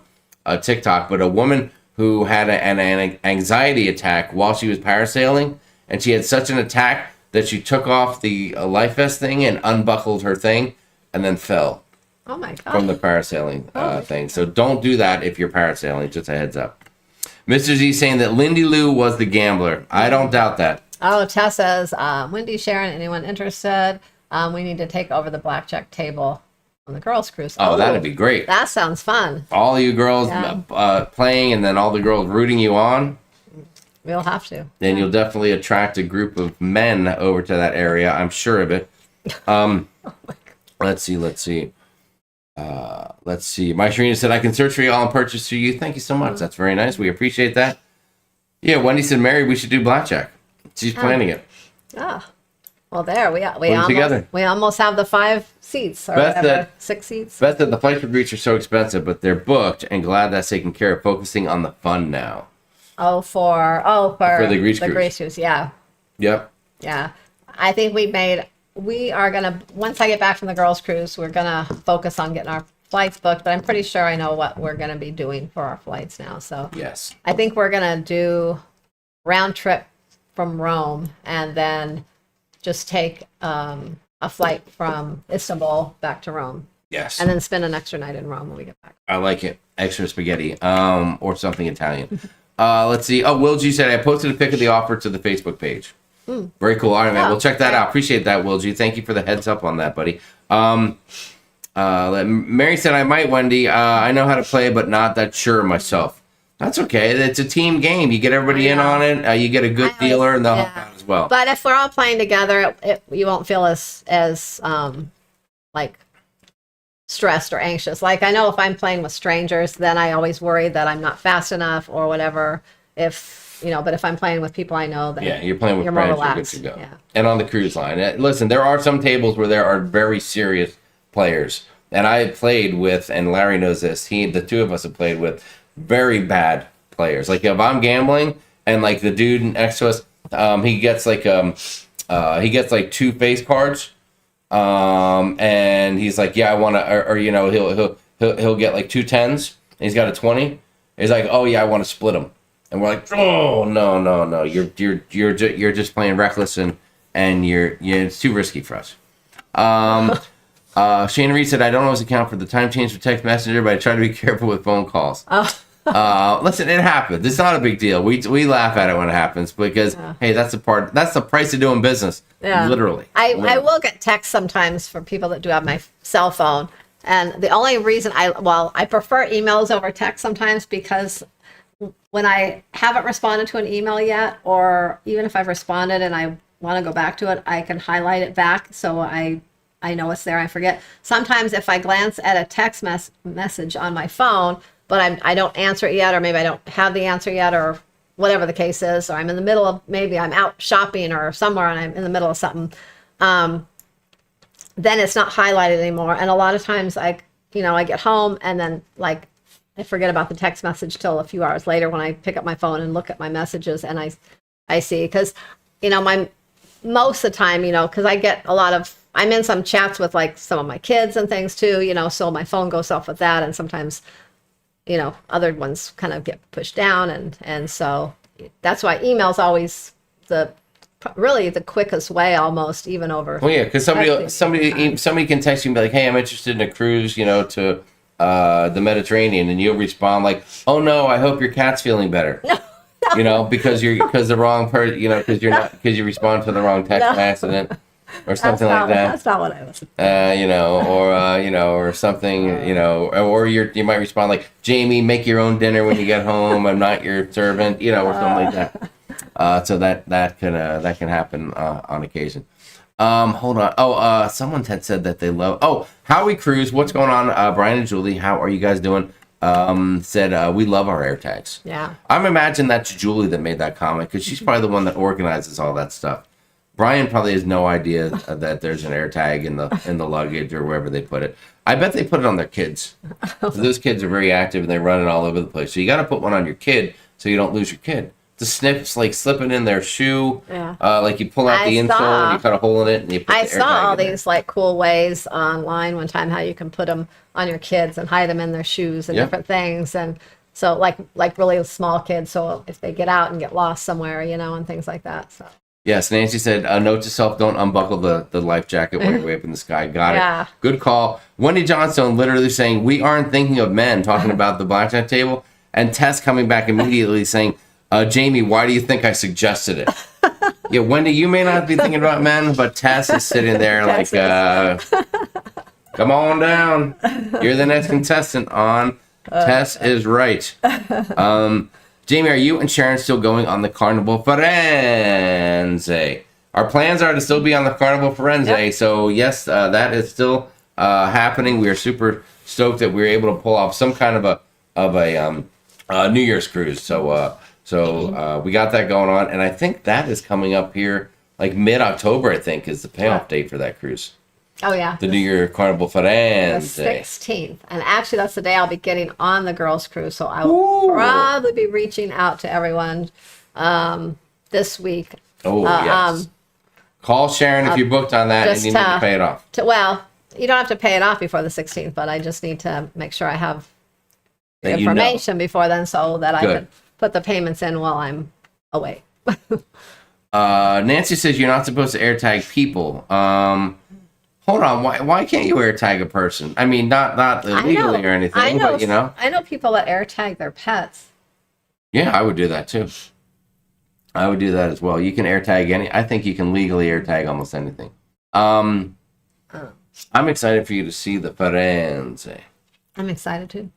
TikTok, but a woman who had an anxiety attack while she was parasailing, and she had such an attack that she took off the life vest thing and unbuckled her thing, and then fell.
Oh my god!
From the parasailing thing. So don't do that if you're parasailing. Just a heads up. Mr. Z saying that Lindy Lou was the gambler. I don't doubt that.
Oh, Tess says, Wendy, Sharon, anyone interested? We need to take over the blackjack table on the girls' cruise.
Oh, that'd be great.
That sounds fun.
All you girls playing, and then all the girls rooting you on.
We'll have to.
Then you'll definitely attract a group of men over to that area. I'm sure of it. Let's see. My Sharina said, I can search for you all and purchase through you. Thank you so much. That's very nice. We appreciate that. Yeah, Wendy said, Mary, we should do blackjack. She's planning it.
Ah, well, there we almost have the 5 seats or
Beth
whatever,
said,
6 seats.
Beth said the flights for Greece are so expensive, but they're booked, and glad that's taken care of. Focusing on the fun now.
For
the Greece
cruise. Yeah.
Yep.
Yeah. I think we are gonna, once I get back from the girls' cruise, we're gonna focus on getting our flights booked. But I'm pretty sure I know what we're gonna be doing for our flights now. So
yes,
I think we're gonna do round trip from Rome, and then just take a flight from Istanbul back to Rome.
Yes.
And then spend an extra night in Rome when we get back.
I like it. Extra spaghetti, or something Italian. Let's see. Oh, Will G said I posted a pic of the offer to the Facebook page. Very cool. All right, man. We'll check that out. Appreciate that, Will G. Thank you for the heads up on that, buddy. Mary said I might, Wendy. I know how to play, but not that sure myself. That's okay. It's a team game. You get everybody in on it. You get a good dealer, and they'll help out as well.
But if we're all playing together, you won't feel as like stressed or anxious. Like I know if I'm playing with strangers, then I always worry that I'm not fast enough or whatever. But if I'm playing with people I know, then
you're playing with
you're
friends,
more relaxed.
you're good to go.
Yeah.
And on the cruise line, listen, there are some tables where there are very serious players, and I played with, and Larry knows this. The two of us have played with very bad players. Like if I'm gambling and like the dude next to us, he gets like 2 face cards, and he's like, yeah, I want to, or he'll get like 2 10s. And he's got a 20. He's like, oh yeah, I want to split them. And we're like, oh no, you're just playing reckless, and it's too risky for us. Shane Reed said, I don't always account for the time change for text messenger, but I try to be careful with phone calls. Listen, it happens. It's not a big deal. We laugh at it when it happens because hey, that's the price of doing business. Yeah. Literally.
I will get texts sometimes from people that do have my cell phone, and the only reason I prefer emails over text sometimes, because when I haven't responded to an email yet, or even if I've responded and I want to go back to it, I can highlight it back so I know it's there. I forget. Sometimes if I glance at a text message on my phone, but I don't answer it yet, or maybe I don't have the answer yet, or whatever the case is, or I'm in the middle of, maybe I'm out shopping or somewhere and I'm in the middle of something, then it's not highlighted anymore. And a lot of times I get home and then like I forget about the text message till a few hours later when I pick up my phone and look at my messages, and I see, because most of the time, because I get I'm in some chats with like some of my kids and things too, so my phone goes off with that, and sometimes other ones kind of get pushed down, and so that's why email's always really the quickest way, almost, even over.
Well, yeah, because somebody can text you and be like, hey, I'm interested in a cruise, to the Mediterranean, and you'll respond like, oh no, I hope your cat's feeling better. No. because the wrong person, because you respond to the wrong text by accident. Or something like that.
That's not what I was.
Or something, or you might respond like, Jamie, make your own dinner when you get home. I'm not your servant, or something like that. So that can happen on occasion. Hold on. Oh, someone had said that they love. Oh, Howie Cruz, what's going on? Brian and Julie, how are you guys doing? said, we love our air tags.
Yeah.
I'm imagining that's Julie that made that comment because she's probably the one that organizes all that stuff. Brian probably has no idea that there's an air tag in the luggage or wherever they put it. I bet they put it on their kids. Those kids are very active and they run it all over the place. So you got to put one on your kid so you don't lose your kid. The snips like slipping in their shoe, like you pull out the insole and you cut a hole in it and you put the air tag
I saw all
in there.
these like cool ways online one time how you can put them on your kids and hide them in their shoes and different things, and so like really small kids, so if they get out and get lost somewhere, and things like that. So
Yes, Nancy said, note to self, don't unbuckle the life jacket while you're way up in the sky. Got it. Good call. Wendy Johnstone literally saying, we aren't thinking of men, talking about the blackjack table. And Tess coming back immediately saying, Jamie, why do you think I suggested it? Yeah, Wendy, you may not be thinking about men, but Tess is sitting there like, come on down. You're the next contestant on Tess is right. Jamie, are you and Sharon still going on the Carnival Firenze? Our plans are to still be on the Carnival Firenze, so yes, that is still happening. We are super stoked that we were able to pull off some kind of a New Year's cruise. So we got that going on, and I think that is coming up here like mid-October. I think is the payoff date for that cruise.
Oh yeah,
the New Year Carnival Firenze.
The 16th, and actually that's the day I'll be getting on the girls' cruise. So I will probably be reaching out to everyone this week.
Oh yes. Call Sharon if you're booked on that and you need to pay it off.
Well, you don't have to pay it off before the 16th, but I just need to make sure I have the information before then, so that I can put the payments in while I'm away.
Nancy says you're not supposed to air tag people. Hold on, why can't you air tag a person? I mean, not illegally or anything, but
I know people that air tag their pets.
Yeah, I would do that too. I would do that as well. You can air tag I think you can legally air tag almost anything. I'm excited for you to see the Firenze.
I'm excited too.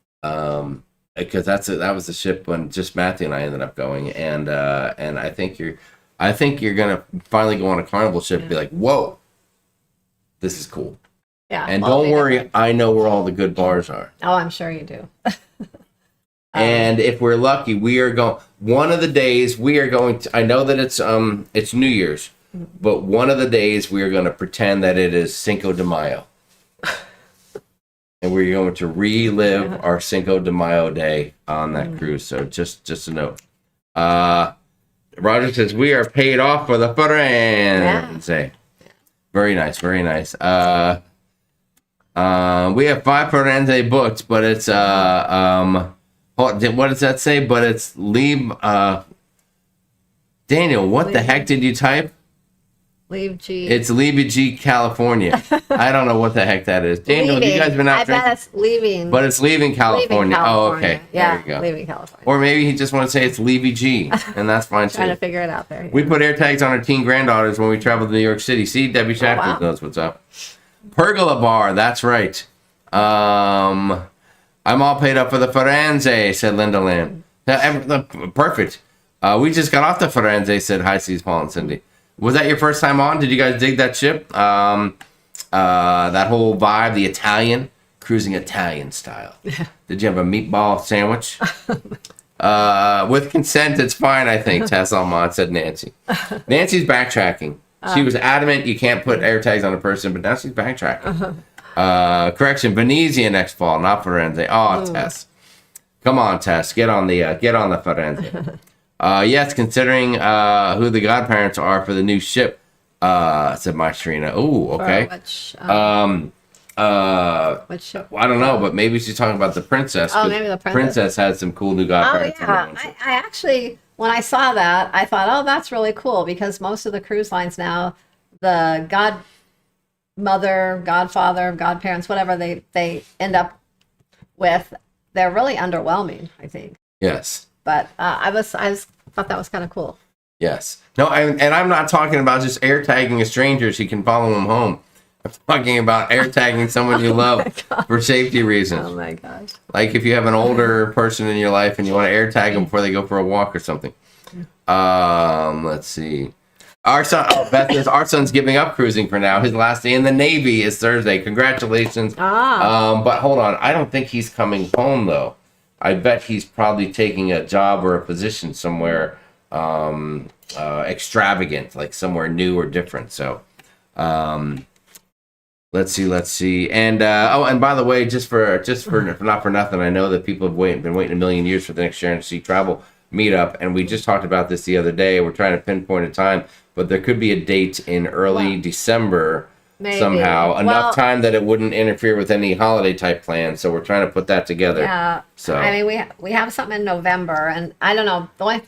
Because that was the ship when just Matthew and I ended up going, and I think you're gonna finally go on a Carnival ship and be like, whoa. This is cool.
Yeah.
And don't worry, I know where all the good bars are.
Oh, I'm sure you do.
And if we're lucky, we are going one of the days we are going to, I know that it's New Year's, but one of the days we are going to pretend that it is Cinco de Mayo. And we're going to relive our Cinco de Mayo day on that cruise. So just a note. Roger says we are paid off for the Firenze. Very nice, very nice. We have 5 Firenze booked, but it's what does that say? But it's leave. Daniel, what the heck did you type?
Leave G.
It's Leave G, California. I don't know what the heck that is. Daniel, have you guys been out drinking?
I bet it's leaving.
But it's leaving California. Oh, okay.
Yeah,
there you go.
leaving California.
Or maybe he just wants to say it's Levy G, and that's fine too.
Trying to figure it out there. Yeah.
We put air tags on our teen granddaughters when we traveled to New York City. See, Debbie Shackles knows what's up. Pergola Bar, that's right. I'm all paid up for the Firenze, said Linda Lamb. Perfect. We just got off the Firenze, said High Seas Paul and Cindy. Was that your first time on? Did you guys dig that ship? That whole vibe, the Italian, cruising Italian style. Did you have a meatball sandwich? With consent, it's fine, I think, Tess Almond, said Nancy. Nancy's backtracking. She was adamant you can't put air tags on a person, but now she's backtracking. Correction, Venezia next fall, not Firenze. Oh, Tess. Come on, Tess. Get on the Firenze. Yes, considering who the godparents are for the new ship, said my Sharina. Oh, okay.
Which ship?
I don't know, but maybe she's talking about the princess.
Oh, maybe the
Princess had some cool new godparents.
Oh, yeah. I actually, when I saw that, I thought, oh, that's really cool, because most of the cruise lines now, the godmother, godfather, godparents, whatever they end up with, they're really underwhelming, I think.
Yes.
But I thought that was kind of cool.
Yes. No, and I'm not talking about just air tagging a stranger so you can follow them home. I'm talking about air tagging someone you love for safety reasons.
Oh my gosh.
Like if you have an older person in your life and you want to air tag them before they go for a walk or something. Let's see. Our son's giving up cruising for now. His last day in the Navy is Thursday. Congratulations. But hold on. I don't think he's coming home though. I bet he's probably taking a job or a position somewhere extravagant, like somewhere new or different. So let's see. And and by the way, just for not for nothing, I know that people have been waiting a million years for the next Sharon Sea Travel meetup, and we just talked about this the other day. We're trying to pinpoint a time, but there could be a date in early December.
Maybe.
Somehow enough time that it wouldn't interfere with any holiday type plans, so we're trying to put that together.
Yeah.
So
I mean, we have something in November, and I don't know. The only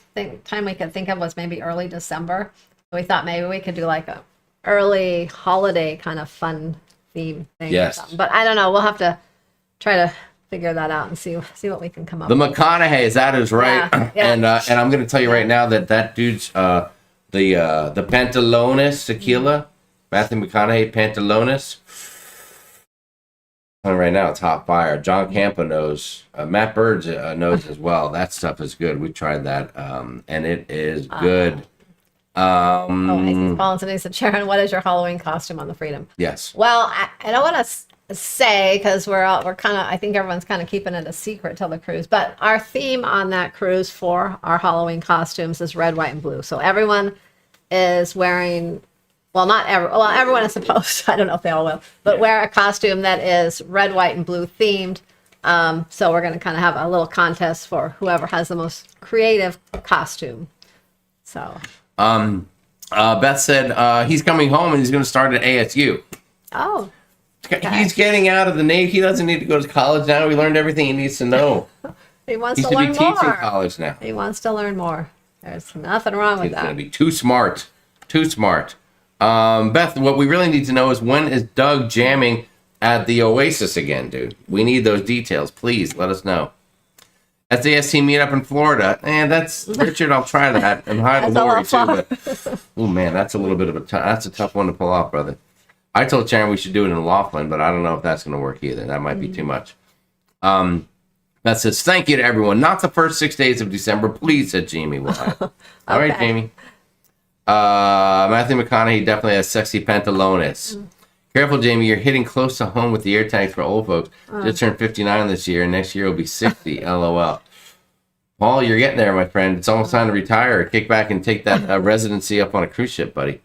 time we could think of was maybe early December. We thought maybe we could do like a early holiday kind of fun theme thing.
Yes.
Or something. But I don't know. We'll have to try to figure that out and see what we can come up
the
with.
McConaughey's, that is right.
Yeah.
And I'm going to tell you right now that dude's the Pantalones tequila. Matthew McConaughey, Pantalones. Right now, it's hot fire. John Campa knows. Matt Bird knows as well. That stuff is good. We tried that, and it is good.
Nathan Collins and he said, Sharon, what is your Halloween costume on the Freedom?
Yes.
Well, I don't want to say because we're kind of, I think everyone's kind of keeping it a secret till the cruise. But our theme on that cruise for our Halloween costumes is red, white, and blue. So everyone is wearing. Well, not everyone is supposed to, I don't know if they all will, but wear a costume that is red, white, and blue themed. So we're going to kind of have a little contest for whoever has the most creative costume. So.
Beth said he's coming home and he's going to start at ASU.
Oh. Okay.
He's getting out of the Navy. He doesn't need to go to college now. He learned everything he needs to know.
He wants
He
to
should
learn
be teaching
more.
college now.
He wants to learn more. There's nothing wrong with
He's going
that.
to be too smart. Too smart. Beth, what we really need to know is when is Doug jamming at the Oasis again, dude? We need those details. Please let us know. SAST meetup in Florida. That's Richard. I'll try that. And hi to Lori too. But oh man, that's a little bit of that's a tough one to pull off, brother. I told Sharon we should do it in Laughlin, but I don't know if that's going to work either. That might be too much. Beth says, thank you to everyone. Not the first 6 days of December, please, said Jamie. All right, Jamie. Matthew McConaughey definitely has sexy pantalones. Careful, Jamie. You're hitting close to home with the air tags for old folks. Just turned 59 this year, and next year will be 60. LOL. Paul, you're getting there, my friend. It's almost time to retire. Kick back and take that residency up on a cruise ship, buddy.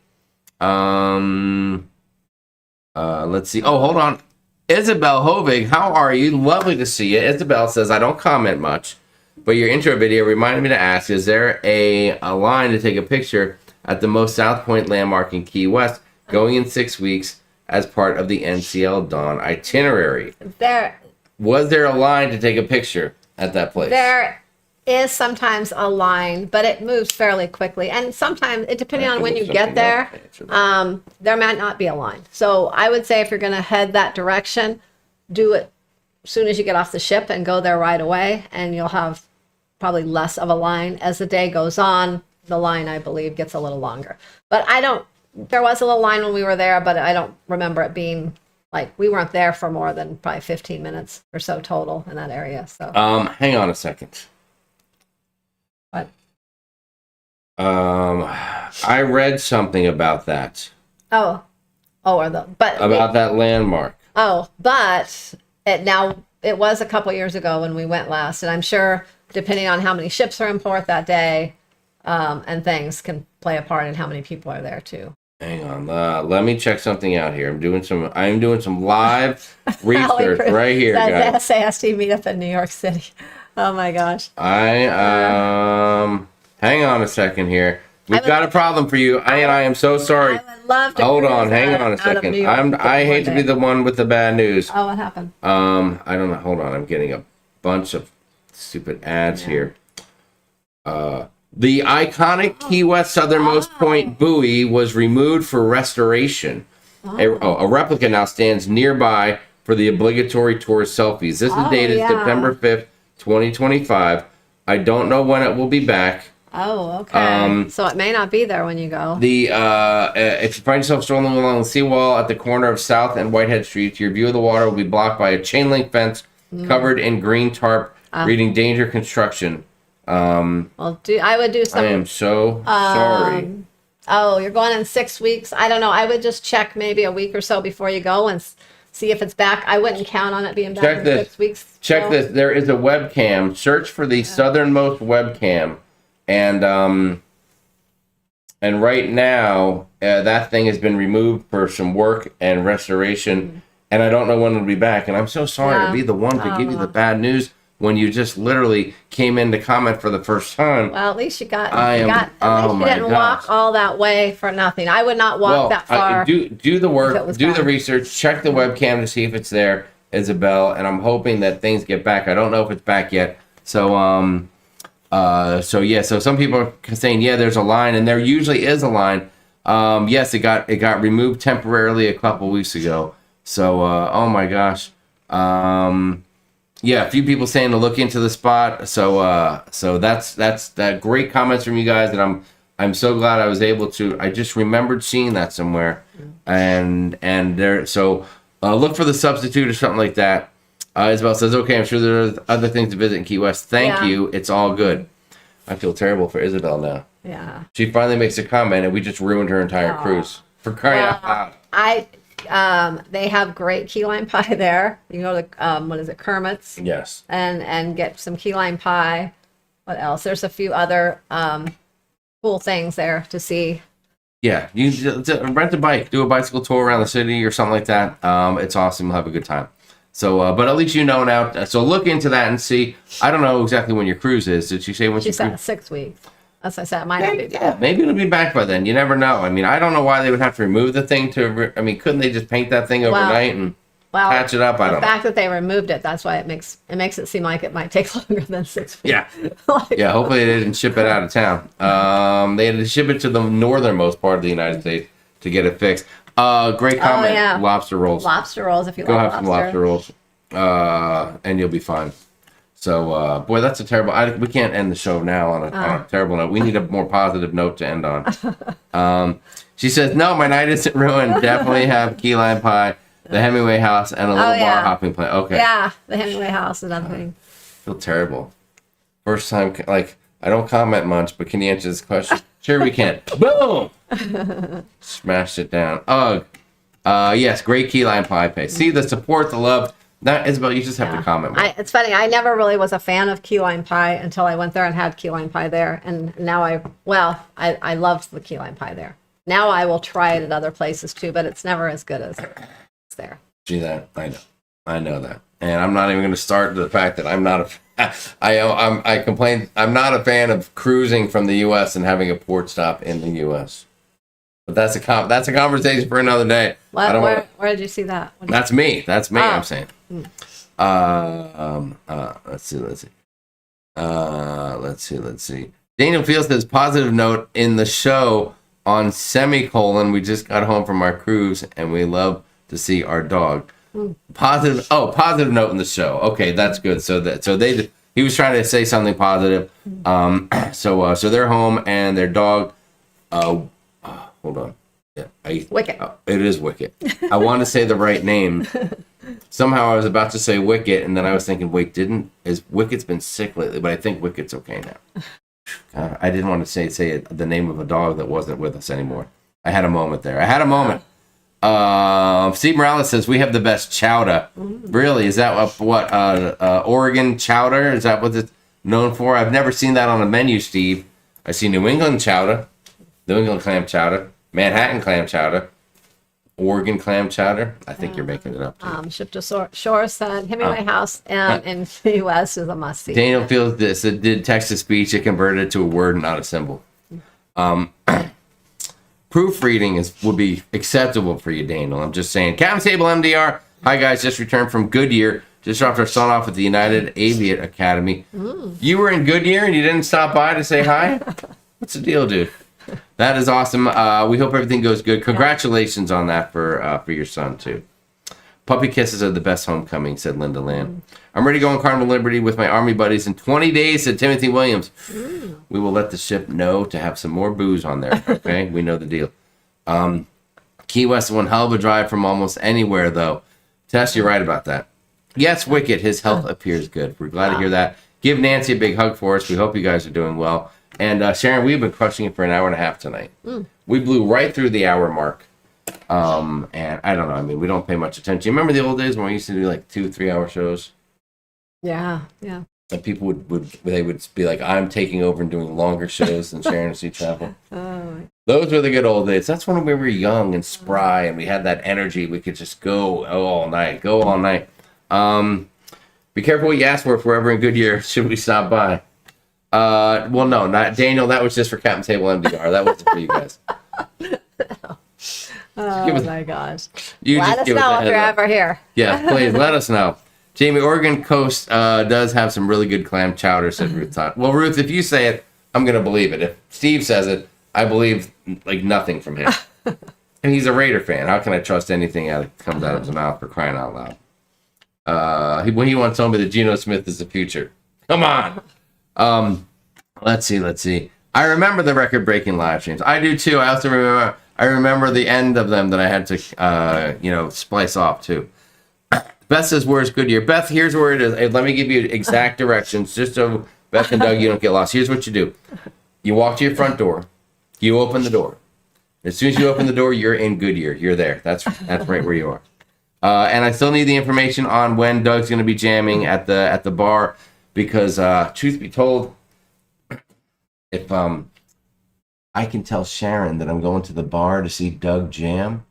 Let's see. Oh, hold on. Isabel Hovig, how are you? Lovely to see you. Isabel says, I don't comment much, but your intro video reminded me to ask, is there a line to take a picture at the most South Point landmark in Key West going in 6 weeks as part of the NCL Dawn itinerary? Was there a line to take a picture at that place?
There is sometimes a line, but it moves fairly quickly. And sometimes, depending on when you get there, there might not be a line. So I would say if you're going to head that direction, do it as soon as you get off the ship and go there right away, and you'll have probably less of a line. As the day goes on, the line, I believe, gets a little longer. But there was a little line when we were there, but I don't remember it being like, we weren't there for more than probably 15 minutes or so total in that area. So
hang on a second.
What?
I read something about that.
About
that landmark.
But it was a couple years ago when we went last, and I'm sure depending on how many ships are in port that day, and things can play a part in how many people are there too.
Hang on, let me check something out here. I'm doing some live research right here, guys.
SAST meetup in New York City. Oh my gosh.
Hang on a second here. We've got a problem for you. I am so sorry.
I would love to.
Hold on, hang on a second. I hate to be the one with the bad news.
Oh, what happened?
I don't know. Hold on. I'm getting a bunch of stupid ads here. The iconic Key West southernmost point buoy was removed for restoration. A replica now stands nearby for the obligatory tourist selfies. This is dated September 5th, 2025. I don't know when it will be back.
Oh, okay. So it may not be there when you go.
If you find yourself strolling along the seawall at the corner of South and Whitehead Streets, your view of the water will be blocked by a chain link fence covered in green tarp, reading danger construction.
I would do something.
I am so sorry.
You're going in 6 weeks. I don't know. I would just check maybe a week or so before you go and see if it's back. I wouldn't count on it being back
Check
in
this.
6 weeks.
Check this. There is a webcam. Search for the southernmost webcam, and right now that thing has been removed for some work and restoration, and I don't know when it'll be back. And I'm so sorry to be the one to give you the bad news when you just literally came in to comment for the first time.
Well, at least you got.
I am-
at
oh
least you
my
didn't walk
gosh.
all that way for nothing. I would not walk that far.
do the
if it
work,
was
do the
bad.
research, check the webcam to see if it's there, Isabel, and I'm hoping that things get back. I don't know if it's back yet. So so some people are saying, yeah, there's a line, and there usually is a line. Yes, it got removed temporarily a couple weeks ago. So oh my gosh. Yeah, a few people saying to look into the spot. So that's that great comments from you guys, and I'm so glad I was able to. I just remembered seeing that somewhere, and there. So look for the substitute or something like that. Isabel says, "Okay, I'm sure there are other things to visit in Key West. Thank you. It's all good." I feel terrible for Isabel now.
Yeah.
She finally makes a comment, and we just ruined her entire cruise. For crying out loud!
They have great key lime pie there. You can go to what is it, Kermit's,
Yes.
and get some key lime pie. What else? There's a few other cool things there to see.
Yeah, you rent a bike, do a bicycle tour around the city or something like that. It's awesome. You'll have a good time. So, but at least you know now. So look into that and see. I don't know exactly when your cruise is. Did she say when
She
your
said
cruise?
6 weeks. As I said, it might not be.
Yeah, maybe it'll be back by then. You never know. I mean, I don't know why they would have to remove the thing I mean, couldn't they just paint that thing overnight and patch it up? I don't know.
The fact that they removed it, that's why it makes it seem like it might take longer than 6 weeks.
Yeah.
Like,
Yeah, hopefully they didn't ship it out of town. They had to ship it to the northernmost part of the United States to get it fixed. Great comment.
yeah.
Lobster rolls.
Lobster rolls, if you
Go
like
have some lobster rolls, and you'll be fine. So, boy, that's a terrible. We can't end the show now on a terrible note. We need a more positive note to end on. She says, "No, my night isn't ruined. Definitely have key lime pie, the Hemingway house, and a little bar hopping place." Okay.
Yeah, the Hemingway house and everything.
I feel terrible. First time, like, I don't comment much, but can you answer this question? Sure, we can. Boom! Smashed it down. Ugh. Yes, great key lime pie paste. See the support, the love. That, Isabel, you just have to comment more.
It's funny. I never really was a fan of key lime pie until I went there and had key lime pie there, and now I loved the key lime pie there. Now I will try it at other places too, but it's never as good as it's there.
See that? I know that, and I'm not even going to start the fact that I'm not I complain. I'm not a fan of cruising from the U.S. and having a port stop in the U.S. But that's a conversation for another day.
Where did you see that?
That's me. Oh. I'm saying. Let's see. Daniel Fields says, positive note in the show on semicolon. We just got home from our cruise and we love to see our dog. Positive note in the show. Okay, that's good. He was trying to say something positive. So they're home and their dog. Hold on. Yeah,
Wicket.
It is Wicket. I want to say the right name. Somehow I was about to say Wicket, and then I was thinking, wait, is Wicket's been sick lately? But I think Wicket's okay now. I didn't want to say the name of a dog that wasn't with us anymore. I had a moment there. Steve Morales says, we have the best chowder. Really? Is that what Oregon chowder? Is that what it's known for? I've never seen that on a menu, Steve. I see New England chowder, New England clam chowder, Manhattan clam chowder, Oregon clam chowder. I think you're making it up too.
Ship to Shore said Hemingway House in the U.S. is a must-see.
Daniel feels this. It did text-to-speech. It converted it to a word, not a symbol. Proofreading would be acceptable for you, Daniel. I'm just saying. Captain Sable MDR. Hi, guys. Just returned from Goodyear. Just dropped our son off at the United Aviate Academy. You were in Goodyear and you didn't stop by to say hi? What's the deal, dude? That is awesome. We hope everything goes good. Congratulations on that for your son, too. Puppy kisses are the best homecoming, said Linda Land. I'm ready to go on Carnival Liberty with my Army buddies in 20 days, said Timothy Williams. We will let the ship know to have some more booze on there, okay? We know the deal. Key West is one hell of a drive from almost anywhere, though. Tess, you're right about that. Yes, Wicket, his health appears good. We're glad to hear that. Give Nancy a big hug for us. We hope you guys are doing well. And Sharon, we've been crushing it for an hour and a half tonight. We blew right through the hour mark. And I don't know. I mean, we don't pay much attention. You remember the old days when we used to do like 2-3 hour shows?
Yeah.
And people would be like, I'm taking over and doing longer shows than Sharonatsea Travel.
Oh,
Those were the good old days. That's when we were young and spry and we had that energy. We could just go all night. Be careful what you ask for if we're ever in Goodyear. Should we stop by? Well, no, not Daniel. That was just for Captain Table MDR. That wasn't for you guys.
my gosh.
You
Let
just
us
give us
know
a
if
heads
you're
up.
ever here.
Yeah, please let us know. Jamie, Oregon Coast does have some really good clam chowder, said Ruth. Well, Ruth, if you say it, I'm going to believe it. If Steve says it, I believe like nothing from him. And he's a Raider fan. How can I trust anything that comes out of his mouth, for crying out loud? When he once told me that Geno Smith is the future. Come on. Let's see. I remember the record-breaking live streams. I do too. I also remember the end of them that I had to, splice off too. Beth says, where's Goodyear? Beth, here's where it is. Hey, let me give you exact directions just so Beth and Doug, you don't get lost. Here's what you do. You walk to your front door. You open the door. As soon as you open the door, you're in Goodyear. You're there. That's right where you are. And I still need the information on when Doug's going to be jamming at the bar because, truth be told, if I can tell Sharon that I'm going to the bar to see Doug jam,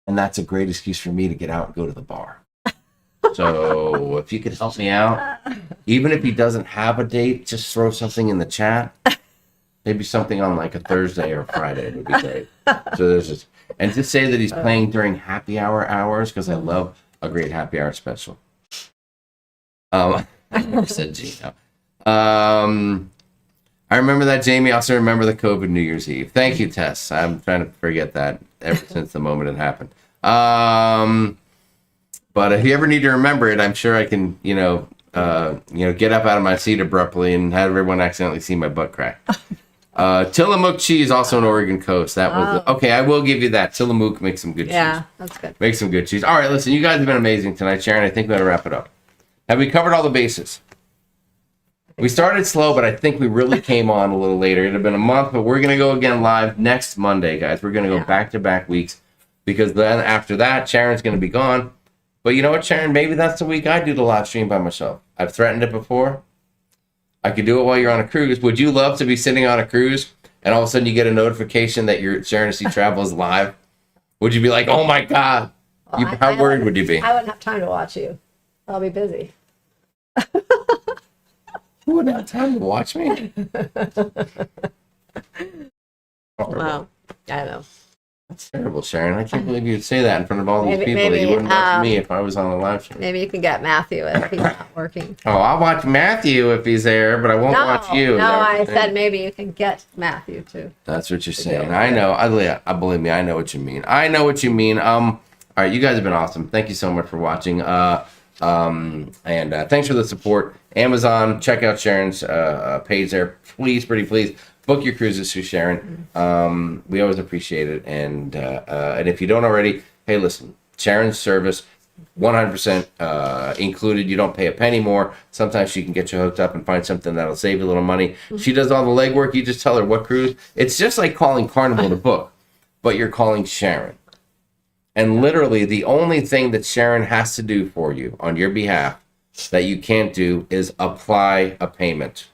and that's a great excuse for me to get out and go to the bar. So if you could help me out, even if he doesn't have a date, just throw something in the chat. Maybe something on like a Thursday or Friday would be great. So there's just, and just say that he's playing during happy hour hours because I love a great happy hour special. I said Gino. I remember that, Jamie. I also remember the COVID New Year's Eve. Thank you, Tess. I'm trying to forget that ever since the moment it happened. But if you ever need to remember it, I'm sure I can, get up out of my seat abruptly and have everyone accidentally see my butt crack. Tillamook cheese, also in Oregon Coast. That was okay. I will give you that. Tillamook makes some good cheese.
Yeah, that's good.
Makes some good cheese. All right, listen, you guys have been amazing tonight, Sharon. I think we got to wrap it up. Have we covered all the bases? We started slow, but I think we really came on a little later. It had been a month, but we're going to go again live next Monday, guys. We're going to go back-to-back weeks because then after that, Sharon's going to be gone. But you know what, Sharon? Maybe that's the week I do the live stream by myself. I've threatened it before. I could do it while you're on a cruise. Would you love to be sitting on a cruise and all of a sudden you get a notification that your Sharonatsea Travel is live? Would you be like, oh my God?
Well,
How worried would you be?
I wouldn't have time to watch you. I'll be busy.
You wouldn't have time to watch me?
Wow. I don't know.
That's terrible, Sharon. I can't believe you'd say that in front of all these
Maybe-
people that you
maybe,
wouldn't watch me if I was on the live stream.
Maybe you can get Matthew if he's not working.
Oh, I'll watch Matthew if he's there, but I won't watch you. Is
No,
that what
I
you're
said
saying?
maybe you can get Matthew too.
That's what you're saying. I know. I believe me. I know what you mean. All right, you guys have been awesome. Thank you so much for watching. And thanks for the support. Amazon, check out Sharon's page there. Please, pretty please, book your cruises through Sharon. We always appreciate it. And if you don't already, hey, listen, Sharon's service, 100% included. You don't pay a penny more. Sometimes she can get you hooked up and find something that'll save you a little money. She does all the legwork. You just tell her what cruise. It's just like calling Carnival to book, but you're calling Sharon. And literally, the only thing that Sharon has to do for you on your behalf that you can't do is apply a payment.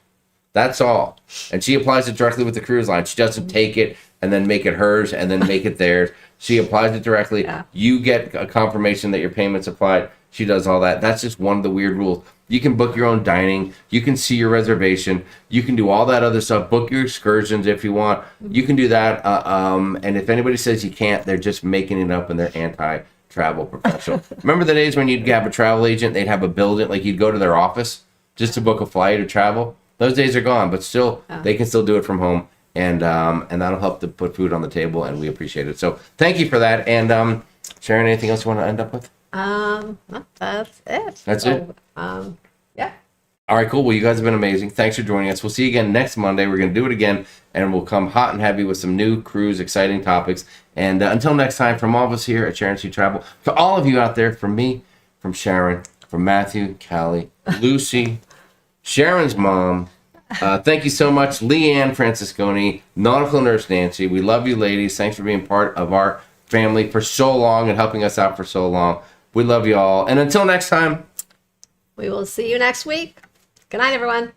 That's all. And she applies it directly with the cruise line. She doesn't take it and then make it hers and then make it theirs. She applies it directly.
Yeah.
You get a confirmation that your payment's applied. She does all that. That's just one of the weird rules. You can book your own dining. You can see your reservation. You can do all that other stuff. Book your excursions if you want. You can do that. And if anybody says you can't, they're just making it up and they're anti-travel professional. Remember the days when you'd have a travel agent, they'd have a building, like you'd go to their office just to book a flight or travel? Those days are gone, but still, they can still do it from home. And that'll help to put food on the table, and we appreciate it. So thank you for that. And Sharon, anything else you want to end up with?
No, that's it.
That's it?
Yeah.
All right, cool. Well, you guys have been amazing. Thanks for joining us. We'll see you again next Monday. We're going to do it again, and we'll come hot and heavy with some new cruise, exciting topics. And until next time, from all of us here at Sharonatsea Travel, to all of you out there, from me, from Sharon, from Matthew, Callie, Lucy, Sharon's mom, thank you so much, Leanne Francisconi, Nautical Nurse Nancy. We love you, ladies. Thanks for being part of our family for so long and helping us out for so long. We love you all. And until next time,
we will see you next week. Good night, everyone.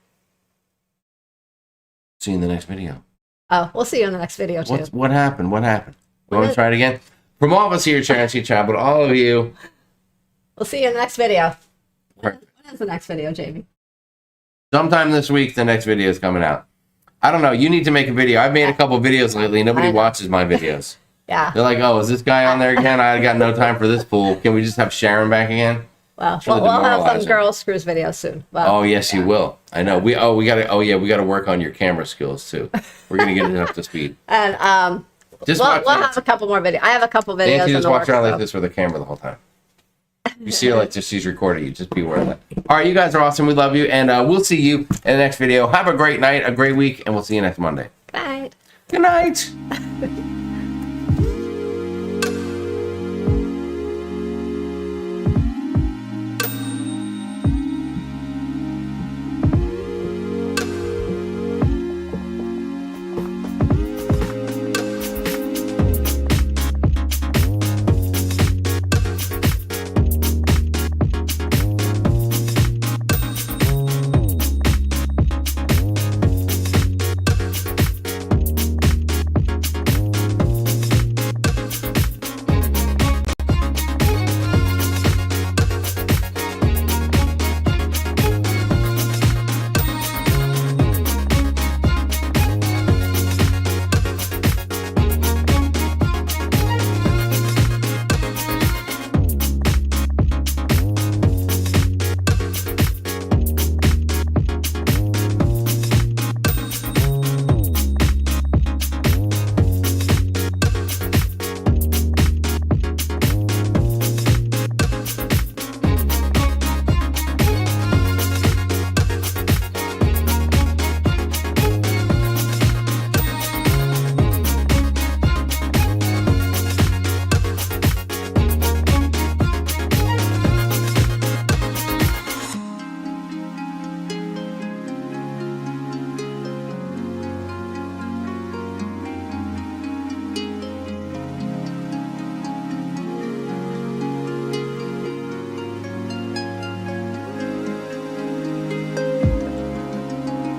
see you in the next video.
Oh, we'll see you in the next video, too.
What happened? What happened? You want to try it again? From all of us here at Sharonatsea Travel, to all of you.
We'll see you in the next video.
Perfect.
When is the next video, Jamie?
Sometime this week, the next video is coming out. I don't know. You need to make a video. I've made a couple videos lately. Nobody watches my videos.
Yeah.
They're like, oh, is this guy on there again? I got no time for this fool. Can we just have Sharon back again?
Well,
Sure,
we'll have some
demoralizing.
girls cruise videos soon. Well,
Oh yes, you will. I know. We gotta work on your camera skills too. We're gonna get it up to speed.
And
Just
we'll
watch
have a couple more videos. I have a couple videos
Nancy
in
just
the
walks
works.
around like
So.
this with a camera the whole time. You see her like this, she's recording you. Just be aware of that. All right, you guys are awesome. We love you, and we'll see you in the next video. Have a great night, a great week, and we'll see you next Monday.
Bye.
Good night.